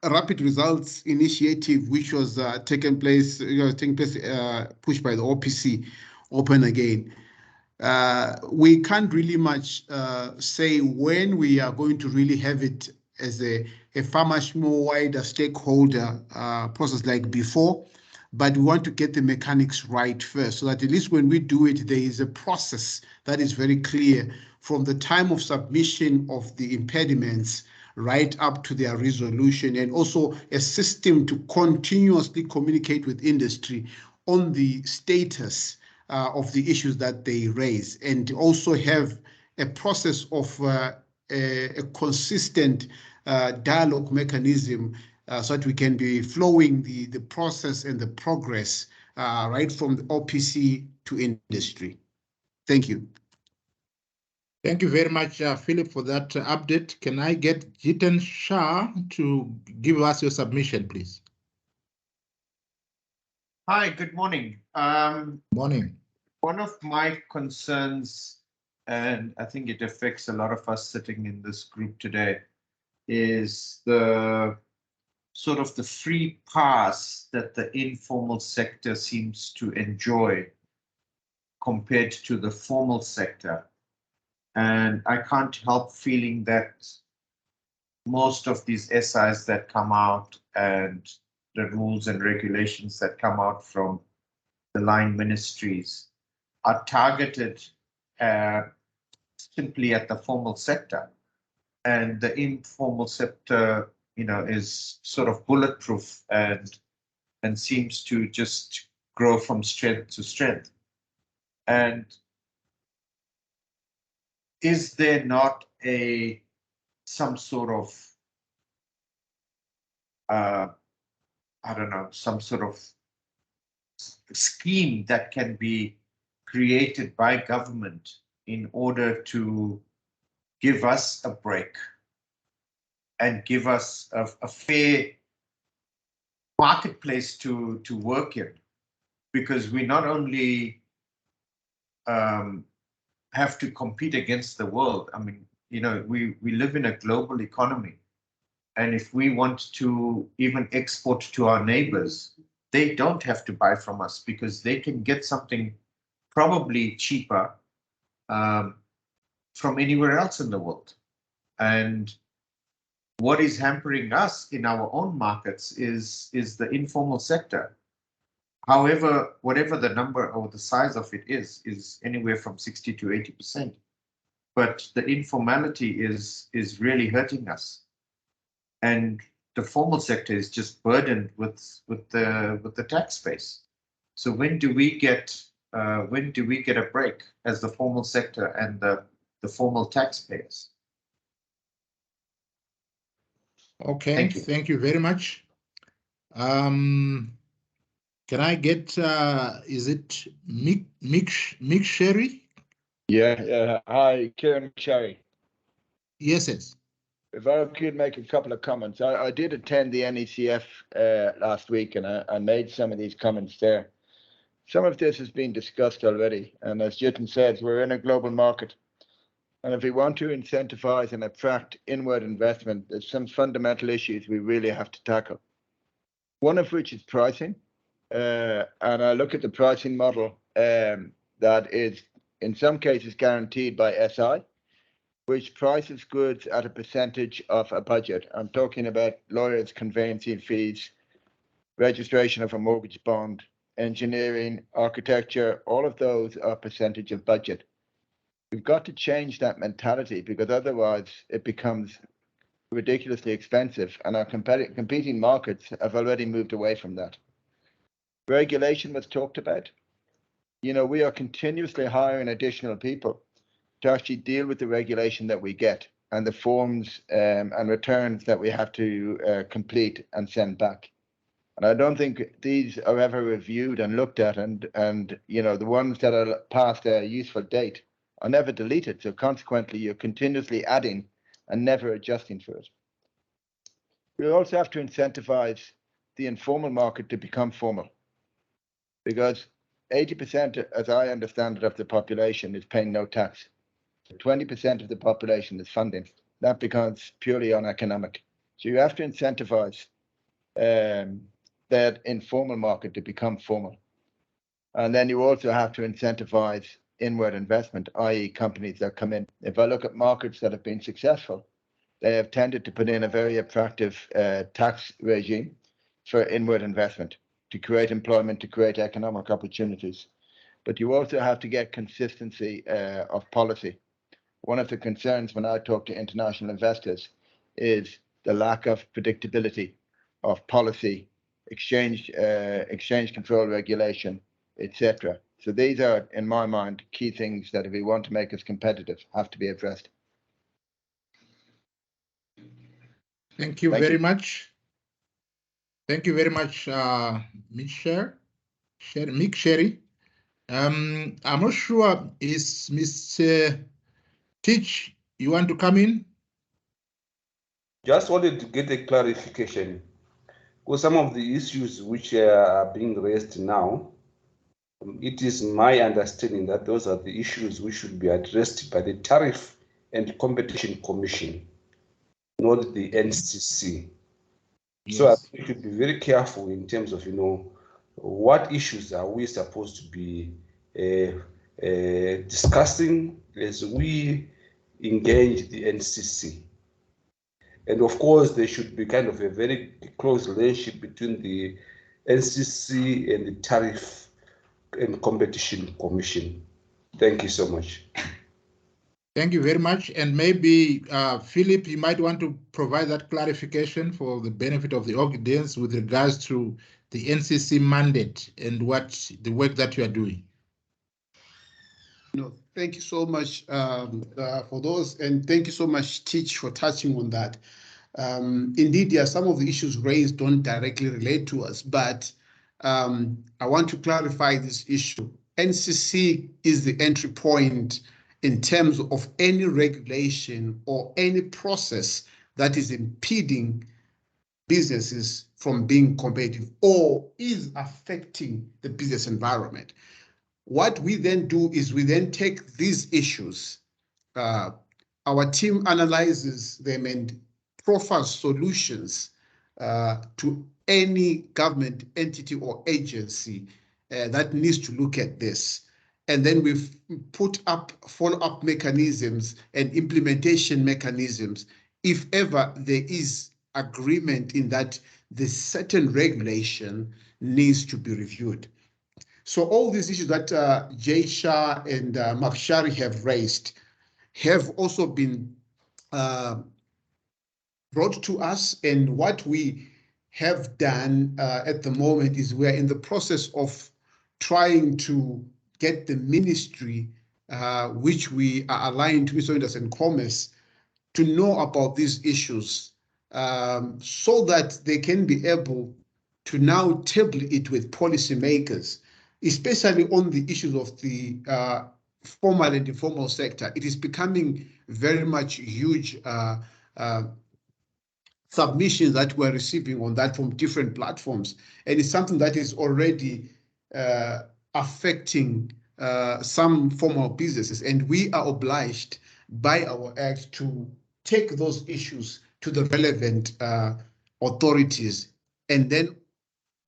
rapid results initiative, which was taking place, pushed by the OPC, open again. We can't really much say when we are going to really have it as a far much more wider stakeholder process like before, but we want to get the mechanics right first, so that at least when we do it, there is a process that is very clear from the time of submission of the impediments right up to their resolution, and also a system to continuously communicate with industry on the status of the issues that they raise, and also have a process of a consistent dialogue mechanism so that we can be flowing the process and the progress right from the OPC to industry. Thank you. Thank you very much, Philip, for that update. Can I get Jiten Shah to give us your submission, please? Hi, good morning. Morning. One of my concerns, and I think it affects a lot of us sitting in this group today, is the sort of the free pass that the informal sector seems to enjoy compared to the formal sector. And I can't help feeling that most of these SIs that come out and the rules and regulations that come out from the line ministries are targeted simply at the formal sector. And the informal sector, you know, is sort of bulletproof and seems to just grow from strength to strength. And is there not some sort of I don't know, some sort of scheme that can be created by government in order to give us a break and give us a fair marketplace to work in? Because we not only have to compete against the world. I mean, you know, we live in a global economy. And if we want to even export to our neighbors, they don't have to buy from us because they can get something probably cheaper from anywhere else in the world. And what is hampering us in our own markets is the informal sector. However, whatever the number or the size of it is anywhere from 60 to 80%. But the informality is really hurting us. And the formal sector is just burdened with the tax base. So when do we get a break as the formal sector and the formal taxpayers? Okay, thank you very much. Can I get is it Mick Sherry? Yeah, hi, Kieran Sherry. Yes, yes. If I could make a couple of comments. I did attend the NECF last week, and I made some of these comments there. Some of this has been discussed already, and as Jiten says, we're in a global market. And if we want to incentivize and attract inward investment, there's some fundamental issues we really have to tackle. One of which is pricing. And I look at the pricing model that is in some cases guaranteed by SI, which prices goods at a percentage of a budget. I'm talking about lawyers' conveyancing fees, registration of a mortgage bond, engineering, architecture, all of those are percentage of budget. We've got to change that mentality because otherwise it becomes ridiculously expensive, and our competing markets have already moved away from that. Regulation was talked about. You know, we are continuously hiring additional people to actually deal with the regulation that we get and the forms and returns that we have to complete and send back. And I don't think these are ever reviewed and looked at, and you know, the ones that are past their useful date are never deleted. So consequently, you're continuously adding and never adjusting for it. We also have to incentivize the informal market to become formal, because 80%, as I understand it, of the population is paying no tax. 20% of the population is funding. That becomes purely uneconomic. So you have to incentivize that informal market to become formal. And then you also have to incentivize inward investment, i.e. companies that come in. If I look at markets that have been successful, they have tended to put in a very attractive tax regime for inward investment, to create employment, to create economic opportunities. But you also have to get consistency of policy. One of the concerns when I talk to international investors is the lack of predictability of policy exchange control regulation, etc. So these are, in my mind, key things that if we want to make us competitive, have to be addressed. Thank you very much. Thank you very much, Mick Sherry. I'm not sure, is Mr. Teach, you want to come in? Just wanted to get a clarification, because some of the issues which are being raised now, it is my understanding that those are the issues which should be addressed by the Tariff and Competition Commission, not the NCC. Yes. So I think we should be very careful in terms of, what issues are we supposed to be discussing as we engage the NCC. And of course, there should be kind of a very close relationship between the NCC and the Tariff and Competition Commission. Thank you so much. Thank you very much. And maybe, Philip, you might want to provide that clarification for the benefit of the audience with regards to the NCC mandate and what the work that you are doing. No, thank you so much for those, and thank you so much, Teach, for touching on that. Indeed, yeah, some of the issues raised don't directly relate to us, but I want to clarify this issue. NCC is the entry point in terms of any regulation or any process that is impeding businesses from being competitive or is affecting the business environment. What we then do is we then take these issues, our team analyzes them and profiles solutions to any government entity or agency that needs to look at this. And then we've put up follow-up mechanisms and implementation mechanisms if ever there is agreement in that the certain regulation needs to be reviewed. So all these issues that Jay Shah and Makshari have raised have also been brought to us, and what we have done at the moment is we're in the process of trying to get the ministry, which we are aligned to, Ministry of Industry and Commerce, to know about these issues so that they can be able to now table it with policymakers, especially on the issues of the formal and informal sector. It is becoming very much huge submissions that we're receiving on that from different platforms. And it's something that is already affecting some formal businesses. And we are obliged by our act to take those issues to the relevant authorities and then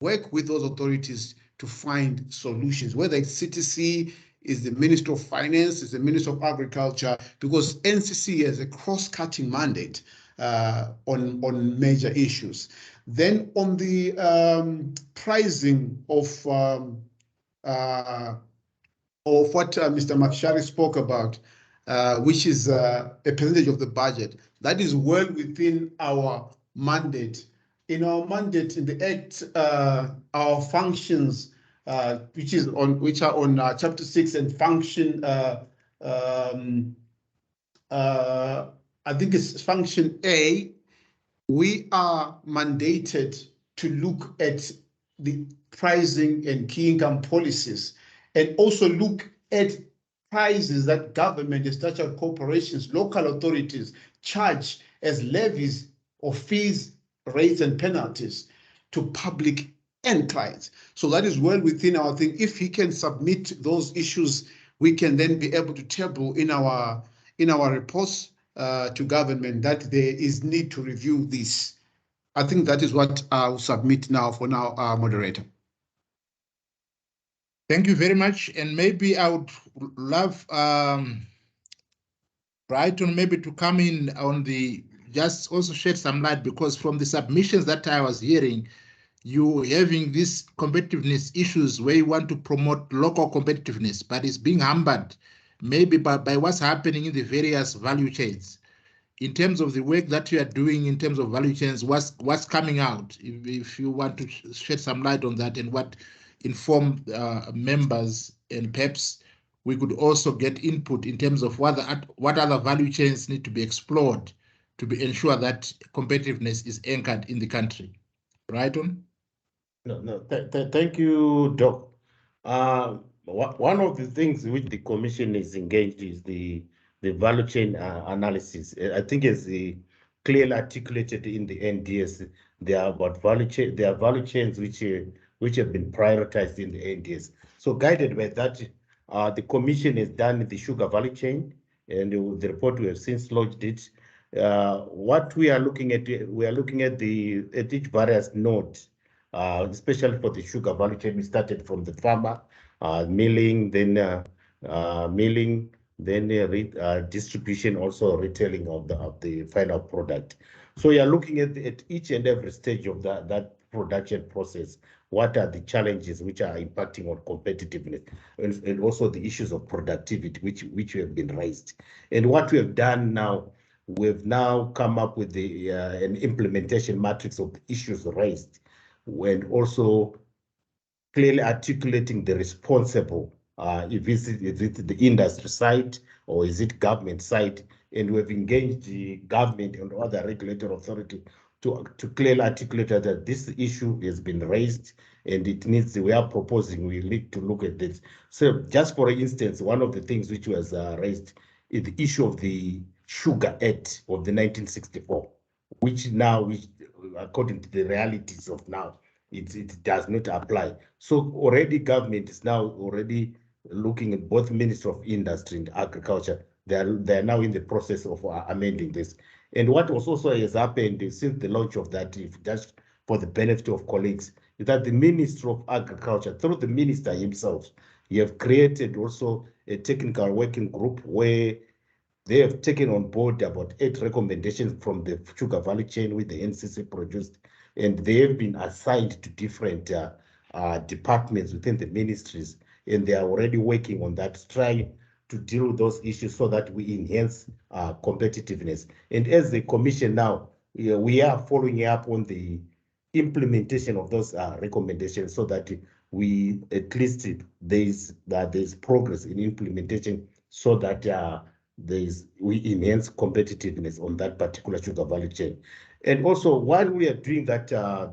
work with those authorities to find solutions, whether it's CTC, is the Minister of Finance, is the Minister of Agriculture, because NCC has a cross-cutting mandate on major issues. Then on the pricing of what Mr. Makshari spoke about, which is a percentage of the budget, that is well within our mandate. In our mandate in the Act, our functions, which are on Chapter 6 and function, I think it's function A, we are mandated to look at the pricing and key income policies and also look at prices that government, statutory corporations, local authorities charge as levies or fees, rates and penalties to public and clients. So that is well within our thing. If he can submit those issues, we can then be able to table in our reports to government that there is need to review this. I think that is what I'll submit now for now, moderator. Thank you very much. And maybe I would love Brighton maybe to come in on the, just also shed some light, because from the submissions that I was hearing, you having these competitiveness issues where you want to promote local competitiveness, but it's being hampered maybe by what's happening in the various value chains. in terms of the work that you are doing in terms of value chains, what's coming out? If you want to shed some light on that and what inform members, and perhaps we could also get input in terms of what other value chains need to be explored to ensure that competitiveness is anchored in the country. Right on? Thank you, Doc. One of the things which the Commission is engaged is the value chain analysis. I think as clearly articulated in the NDS, there are about value chain. There are value chains which have been prioritized in the NDS. So guided by that, the Commission has done the sugar value chain, and the report we have since lodged it. What we are looking at, at each various node, especially for the sugar value chain. We started from the farmer, milling, then distribution, also retailing of the final product. So we are looking at each and every stage of that production process. What are the challenges which are impacting on competitiveness, and also the issues of productivity which have been raised. And what we have done now, we've now come up with an implementation matrix of the issues raised, and also clearly articulating the responsible, if it's the industry side or is it government side, and we've engaged the government and other regulatory authority to clearly articulate that this issue has been raised and it needs, we are proposing, we need to look at this. So just for instance, one of the things which was raised is the issue of the Sugar Act of the 1964, which now, according to the realities of now, it does not apply. So already government is now already looking at both Ministry of Industry and Agriculture. They're now in the process of amending this. And what also has happened since the launch of that, if just for the benefit of colleagues, is that the Ministry of Agriculture, through the minister himself, he have created also a technical working group where they have taken on board about 8 recommendations from the sugar value chain which the NCC produced, and they have been assigned to different departments within the ministries, and they are already working on that, trying to deal with those issues so that we enhance competitiveness. And as the Commission now, we are following up on the implementation of those recommendations so that we, at least there's progress in implementation, so that we enhance competitiveness on that particular sugar value chain. And also, while we are doing that,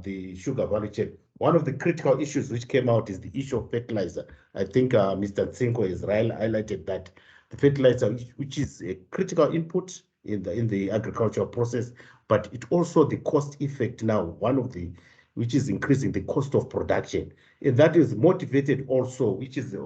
the sugar value chain, one of the critical issues which came out is the issue of fertilizer. I think Mr. Tsinko has highlighted that the fertilizer, which is a critical input in the agricultural process, but it also the cost effect now, one of the, which is increasing the cost of production. And that is motivated also, which is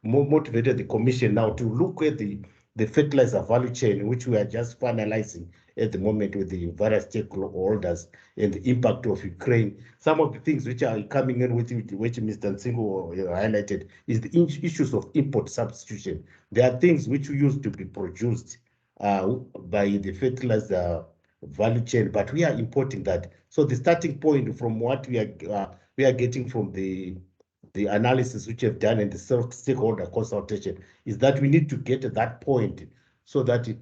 motivated the Commission now to look at the fertilizer value chain, which we are just finalizing at the moment with the various stakeholders and the impact of Ukraine. Some of the things which are coming in which Mr. Nsingo highlighted is the issues of import substitution. There are things which used to be produced by the fertilizer value chain, but we are importing that. So the starting point from what we are getting from the analysis which have done and the stakeholder consultation is that we need to get to that point so that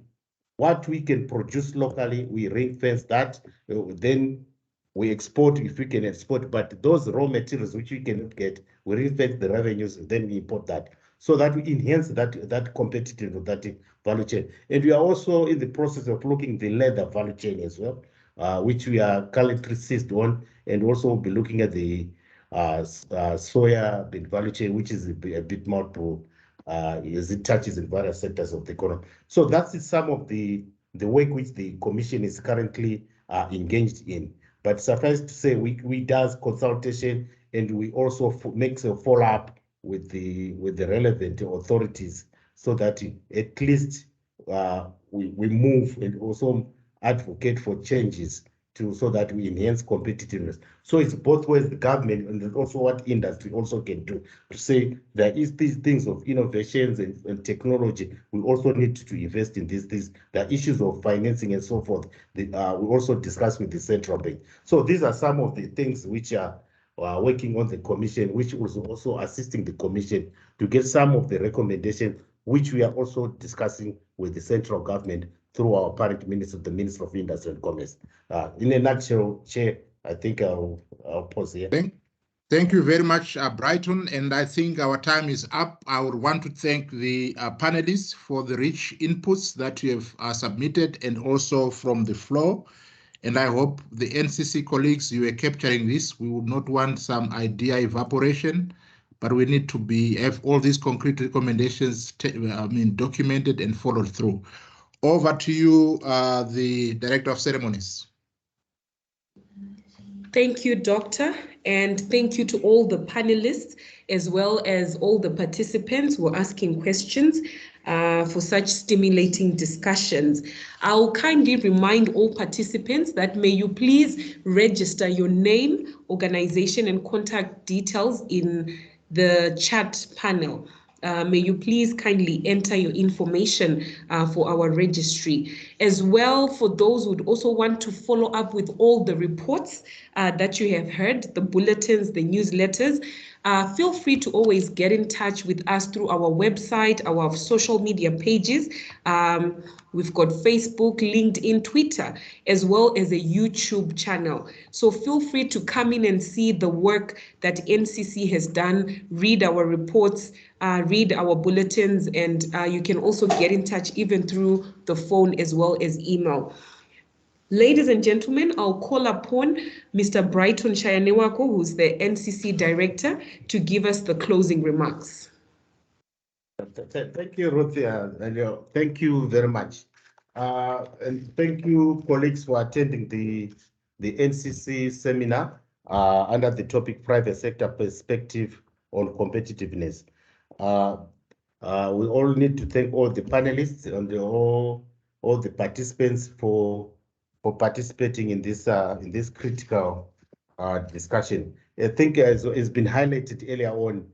what we can produce locally, we ring-fence that, then we export if we can export, but those raw materials which we cannot get, we ring-fence the revenues, then we import that, so that we enhance that competitiveness of that value chain. And we are also in the process of looking at the leather value chain as well, which we are currently seized on, and also we'll be looking at the soya value chain, which is a bit more to as it touches in various sectors of the economy. So that's some of the work which the Commission is currently engaged in. But suffice to say, we does consultation, and we also make a follow-up with the relevant authorities, so that at least we move and also advocate for changes so that we enhance competitiveness. So it's both ways, the government and also what industry also can do to say there is these things of innovations and technology. We also need to invest in these things. There are issues of financing and so forth. We also discuss with the central bank. So these are some of the things which are working on the Commission, which was also assisting the Commission to get some of the recommendations, which we are also discussing with the central government through our parent minister, the Minister of Industry and Commerce. In a nutshell, Chair, I think I'll pause here. Thank you very much, Brighton. And I think our time is up. I would want to thank the panelists for the rich inputs that you have submitted and also from the floor. And I hope the NCC colleagues, you are capturing this. We would not want some idea evaporation, but we need to have all these concrete recommendations documented and followed through. Over to you, the Director of Ceremonies. Thank you, Doctor, and thank you to all the panelists as well as all the participants who are asking questions for such stimulating discussions. I'll kindly remind all participants that may you please register your name, organization, and contact details in the chat panel. May you please kindly enter your information for our registry. As well, for those who would also want to follow up with all the reports that you have heard, the bulletins, the newsletters, feel free to always get in touch with us through our website, our social media pages. We've got Facebook, LinkedIn, Twitter, as well as a YouTube channel. So feel free to come in and see the work that NCC has done, read our reports, read our bulletins, and you can also get in touch even through the phone as well as email. Ladies and gentlemen, I'll call upon Mr. Brighton Shayanewako, who's the NCC Director, to give us the closing remarks. Thank you, Ruthie, and thank you very much. And thank you, colleagues, for attending the NCC seminar under the topic Private Sector Perspective on Competitiveness. We all need to thank all the panelists and all the participants for participating in this critical discussion. I think, as has been highlighted earlier on,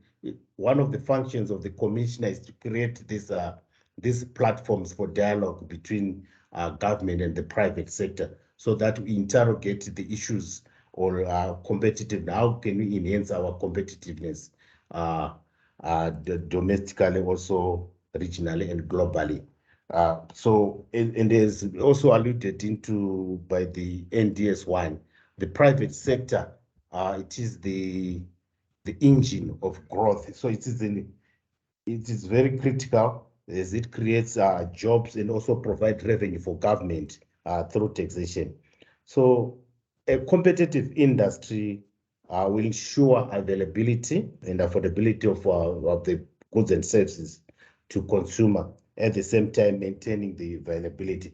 one of the functions of the commissioner is to create these platforms for dialogue between government and the private sector, so that we interrogate the issues or competitiveness. How can we enhance our competitiveness domestically, also regionally and globally? And as also alluded into by the NDS1, the private sector, it is the engine of growth. So it is very critical as it creates jobs and also provide revenue for government through taxation. So a competitive industry will ensure availability and affordability of the goods and services to consumer, at the same time maintaining the availability.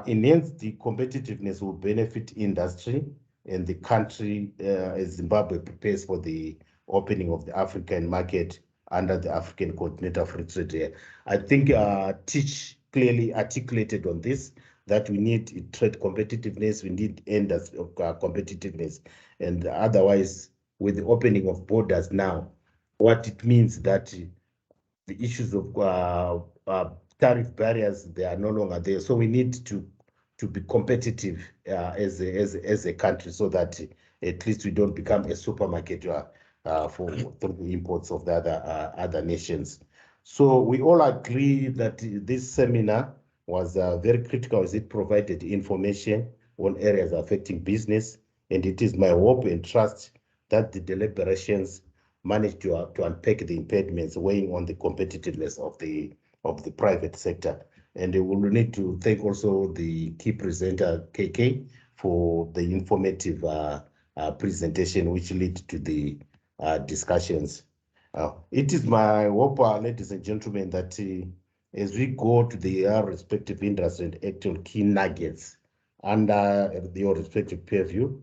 Enhance the competitiveness will benefit industry and the country as Zimbabwe prepares for the opening of the African market under the African Continental Free Trade Area. I think Teach clearly articulated on this, that we need trade competitiveness, we need industry competitiveness, and otherwise, with the opening of borders now, what it means that the issues of tariff barriers, they are no longer there. So we need to be competitive as a country, so that at least we don't become a supermarket for the imports of the other nations. So we all agree that this seminar was very critical as it provided information on areas affecting business, and it is my hope and trust that the deliberations managed to unpack the impediments weighing on the competitiveness of the private sector. And we will need to thank also the key presenter, KK, for the informative presentation which led to the discussions. It is my hope, ladies and gentlemen, that as we go to the respective industry and actual key nuggets under your respective purview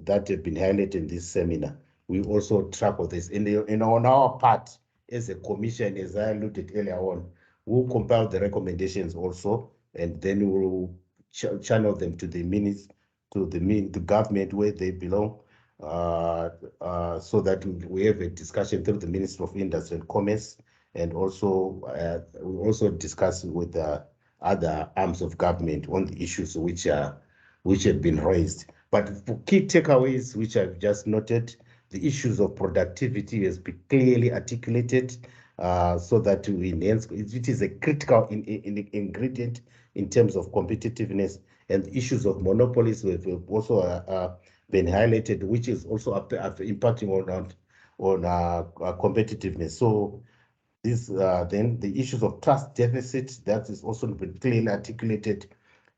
that have been highlighted in this seminar, we also tackle this. And on our part, as a commission, as I alluded earlier on, we'll compile the recommendations also, and then we'll channel them to the ministers, to the government where they belong, so that we have a discussion through the Ministry of Industry and Commerce, and also we also discuss with other arms of government on the issues which have been raised. But for key takeaways, which I've just noted, the issues of productivity has been clearly articulated. so that we enhance. It is a critical ingredient in terms of competitiveness, and issues of monopolies have also been highlighted, which is also impacting on competitiveness. So this then the issues of trust deficit, that is also been clearly articulated,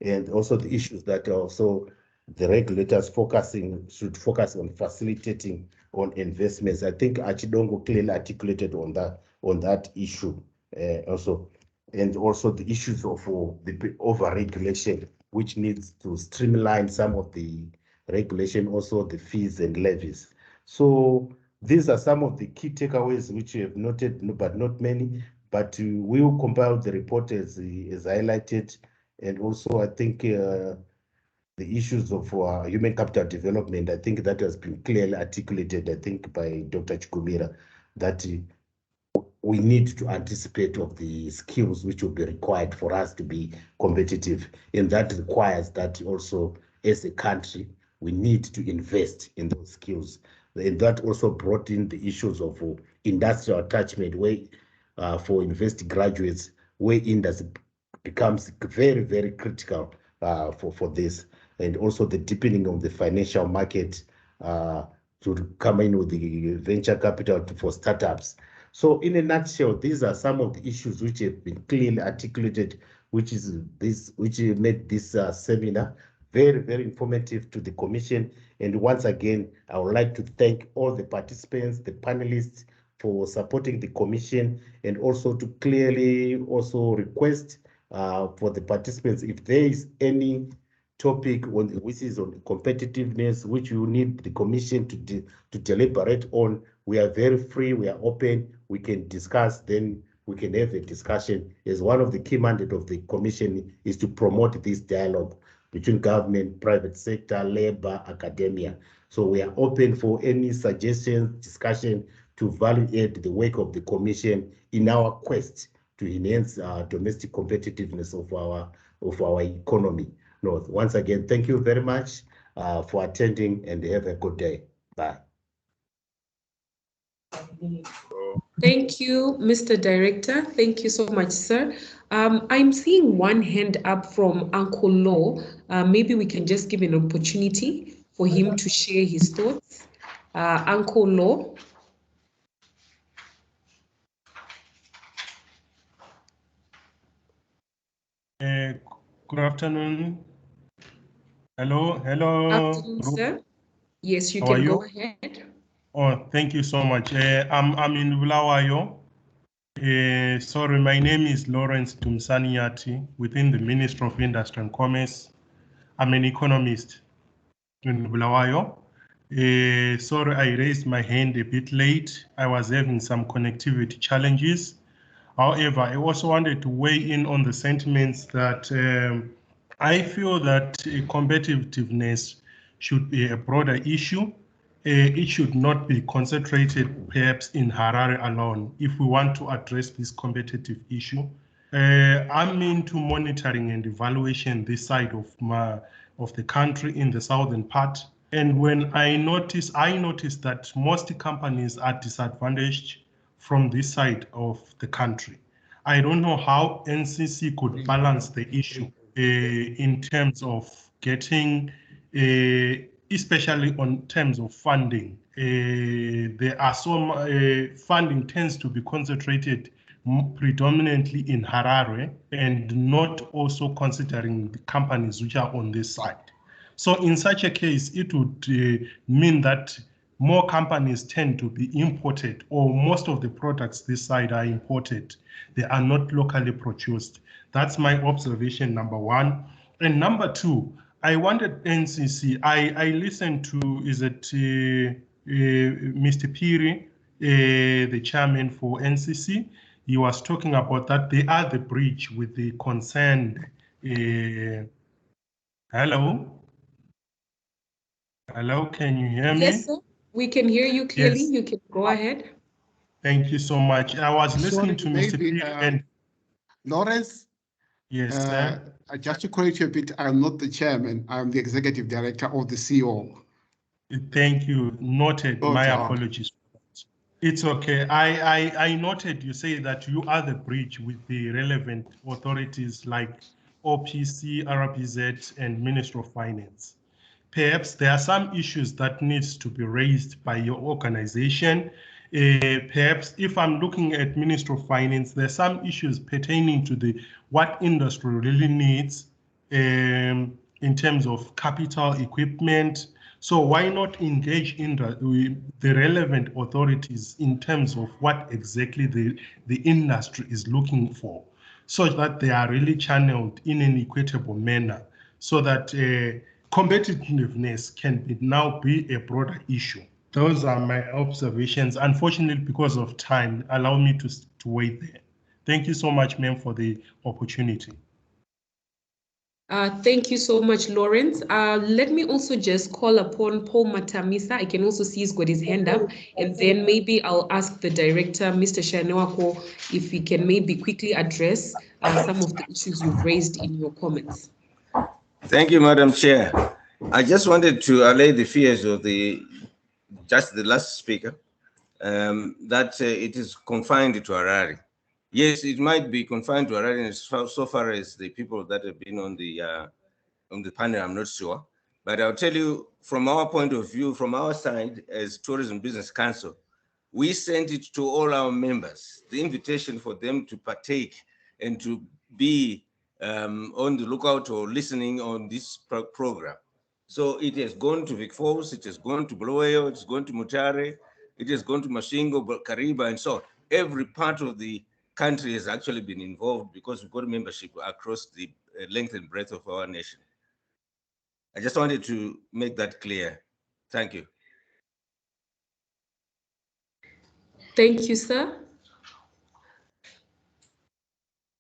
and also the issues that also the regulators should focus on facilitating on investments. I think Achidongo clearly articulated on that issue also, and also the issues of the over-regulation, which needs to streamline some of the regulation, also the fees and levies. So these are some of the key takeaways which we have noted, but not many. But we will compile the report as highlighted, and also I think the issues of human capital development, I think that has been clearly articulated, I think, by Dr. Chikumira, that we need to anticipate of the skills which will be required for us to be competitive. And that requires that also, as a country, we need to invest in those skills. And that also brought in the issues of industrial attachment, where for university graduates, where industry becomes very, very critical for this. And also the deepening of the financial market to come in with the venture capital for startups. So in a nutshell, these are some of the issues which have been clearly articulated, which made this seminar very, very informative to the Commission. And once again, I would like to thank all the participants, the panelists, for supporting the Commission, and also to clearly also request for the participants, if there is any topic which is on competitiveness, which you need the Commission to deliberate on, we are very free, we are open, we can discuss, then we can have a discussion. As one of the key mandates of the Commission is to promote this dialogue between government, private sector, labor, academia. So we are open for any suggestions, discussion to validate the work of the Commission in our quest to enhance domestic competitiveness of our economy. No, once again, thank you very much for attending, and have a good day. Bye. Thank you, Mr. Director. Thank you so much, sir. I'm seeing one hand up from Uncle Law. Maybe we can just give an opportunity for him to share his thoughts. Uncle Law. Good afternoon. Hello. Afternoon, sir. Yes, you can go ahead. Oh, thank you so much. I'm in Bulawayo. Sorry, my name is Lawrence Tumsaniati within the Ministry of Industry and Commerce. I'm an economist in Bulawayo. Sorry, I raised my hand a bit late. I was having some connectivity challenges. However, I also wanted to weigh in on the sentiments that I feel that competitiveness should be a broader issue. It should not be concentrated perhaps in Harare alone if we want to address this competitive issue. I'm into monitoring and evaluation this side of the country in the southern part. And when I noticed that most companies are disadvantaged from this side of the country. I don't know how NCC could balance the issue in terms of getting, especially on terms of funding. There are some funding tends to be concentrated predominantly in Harare and not also considering the companies which are on this side. So in such a case, it would mean that more companies tend to be imported, or most of the products this side are imported. They are not locally produced. That's my observation, number one. And number two, I wanted NCC, I listened to, Mr. Piri, the chairman for NCC. He was talking about that they are the bridge with the concerned. Hello? Hello, can you hear me? Yes, sir. We can hear you clearly. Yes. You can go ahead. Thank you so much. I was listening to Mr. P and Lawrence. Yes, sir. Just to correct you a bit, I'm not the chairman. I'm the executive director of the CO. Thank you. Noted. My apologies. It's okay. I noted you say that you are the bridge with the relevant authorities like OPC, RPZ, and Ministry of Finance. Perhaps there are some issues that needs to be raised by your organization. Perhaps if I'm looking at Ministry of Finance, there are some issues pertaining to what industry really needs in terms of capital equipment. So why not engage in the relevant authorities in terms of what exactly the industry is looking for, so that they are really channeled in an equitable manner, so that competitiveness can now be a broader issue. Those are my observations. Unfortunately, because of time, allow me to wait there. Thank you so much, ma'am, for the opportunity. Thank you so much, Lawrence. Let me also just call upon Paul Matamisa. I can also see he's got his hand up. And then maybe I'll ask the director, Mr. Shanewako, if he can maybe quickly address some of the issues you've raised in your comments. Thank you, Madam Chair. I just wanted to allay the fears of the last speaker, that it is confined to Harare. Yes, it might be confined to Harare so far as the people that have been on the panel, I'm not sure. But I'll tell you, from our point of view, from our side as Tourism Business Council, we sent it to all our members, the invitation for them to partake and to be on the lookout or listening on this program. So it has gone to Vic Falls, it has gone to Bulawayo, it's gone to Mutare, it has gone to Mashingo, Kariba, and so on. Every part of the country has actually been involved because we've got membership across the length and breadth of our nation. I just wanted to make that clear. Thank you. Thank you, sir.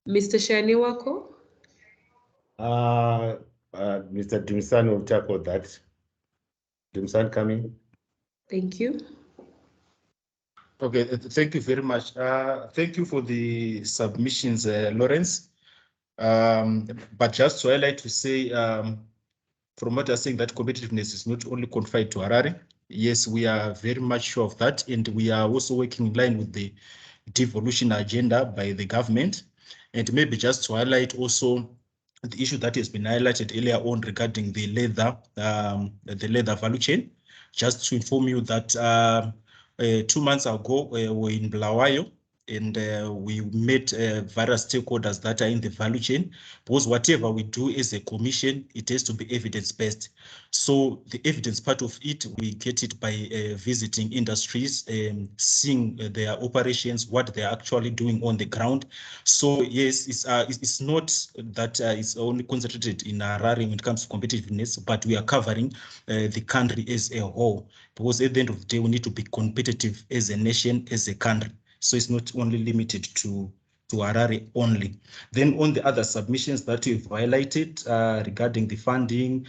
Mr. Shanewako? Mr. Tumsani will tackle that. Tumsani coming. Thank you. Okay, thank you very much. Thank you for the submissions, Lawrence. But just to highlight to say, from what you're saying, that competitiveness is not only confined to Harare. Yes, we are very much sure of that, and we are also working in line with the devolution agenda by the government. And maybe just to highlight also the issue that has been highlighted earlier on regarding the leather value chain. Just to inform you that 2 months ago we were in Bulawayo, and we met various stakeholders that are in the value chain, because whatever we do as a commission, it has to be evidence-based. So the evidence part of it, we get it by visiting industries, seeing their operations, what they're actually doing on the ground. So yes, it's not that it's only concentrated in Harare when it comes to competitiveness, but we are covering the country as a whole, because at the end of the day, we need to be competitive as a nation, as a country. So it's not only limited to Harare only. Then on the other submissions that you've highlighted regarding the funding,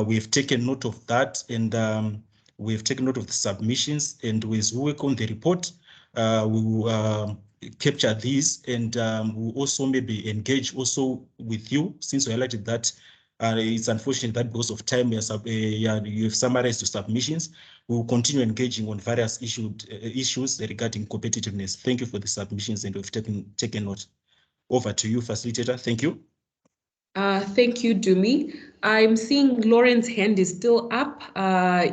we've taken note of that, and we've taken note of the submissions, and as we work on the report, we will capture these, and we'll also maybe engage also with you, since we highlighted that it's unfortunate that because of time you've summarized the submissions. We will continue engaging on various issues regarding competitiveness. Thank you for the submissions, and we've taken note. Over to you, facilitator. Thank you. Thank you, Dumi. I'm seeing Lauren's hand is still up.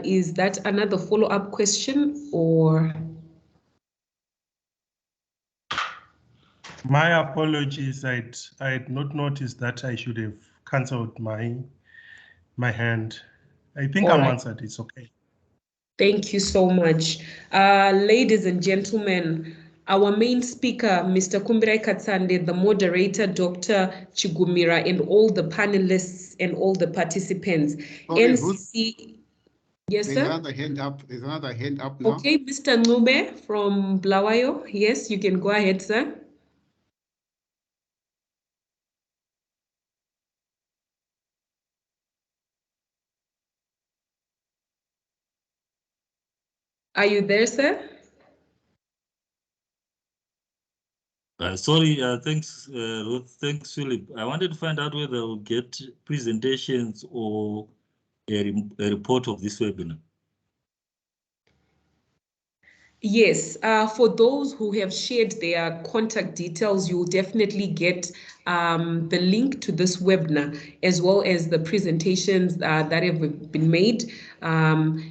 Is that another follow-up question, or? My apologies. I had not noticed that I should have cancelled my hand. I think I'm answered. It's okay. Thank you so much. Ladies and gentlemen, our main speaker, Mr. Kumbirai Katsande, the moderator, Dr. Chigumira, and all the panelists and all the participants. Sorry, NCC, yes, sir? There's another hand up. There's another hand up now. Okay, Mr. Nube from Bulawayo. Yes, you can go ahead, sir. Are you there, sir? Sorry, thanks, Ruth. Thanks, Philip. I wanted to find out whether we'll get presentations or a report of this webinar. Yes, for those who have shared their contact details, you'll definitely get the link to this webinar as well as the presentations that have been made.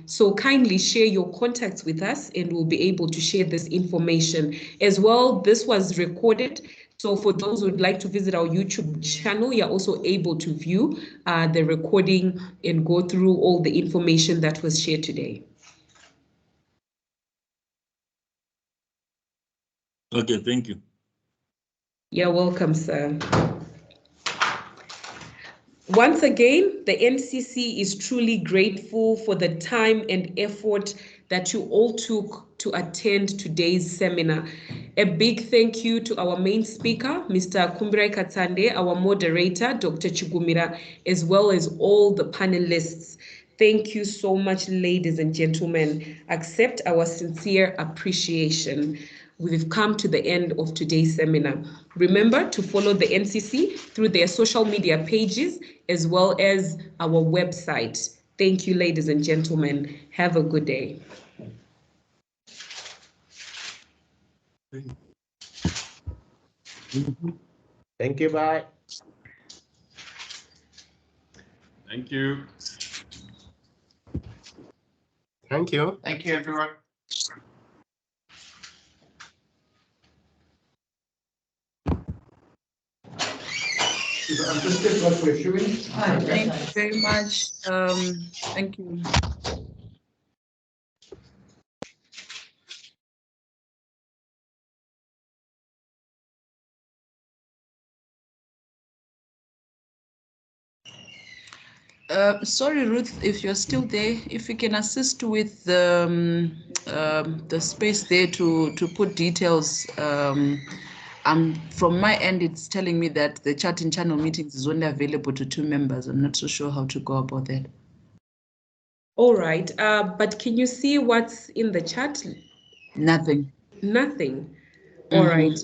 So kindly share your contacts with us and we'll be able to share this information. As well, this was recorded. So for those who would like to visit our YouTube channel, you're also able to view the recording and go through all the information that was shared today. Okay, thank you. You're welcome, sir. Once again, the NCC is truly grateful for the time and effort that you all took to attend today's seminar. A big thank you to our main speaker, Mr. Kumbirai Katsande, our moderator, Dr. Chigumira, as well as all the panelists. Thank you so much, ladies and gentlemen. Accept our sincere appreciation. We've come to the end of today's seminar. Remember to follow the NCC through their social media pages as well as our website. Thank you, ladies and gentlemen. Have a good day. Thank you, bye. Thank you. Thank you. Thank you, everyone. Thank you very much. Thank you. Sorry, Ruth, if you're still there, if you can assist with the space there to put details. From my end, it's telling me that the chatting channel meetings is only available to 2 members. I'm not so sure how to go about that. All right, but can you see what's in the chat? Nothing. Nothing. All right.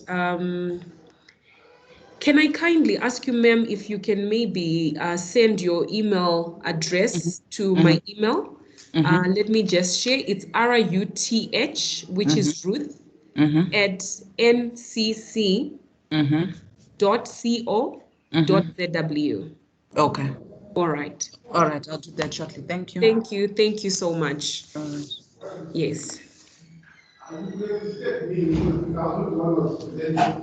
Can I kindly ask you, ma'am, if you can maybe send your email address to my email? Let me just share. It's RUTH, which is Ruth, at ncc.co.zw. Okay. All right. All right, I'll do that shortly. Thank you. Thank you. Thank you so much. Yes.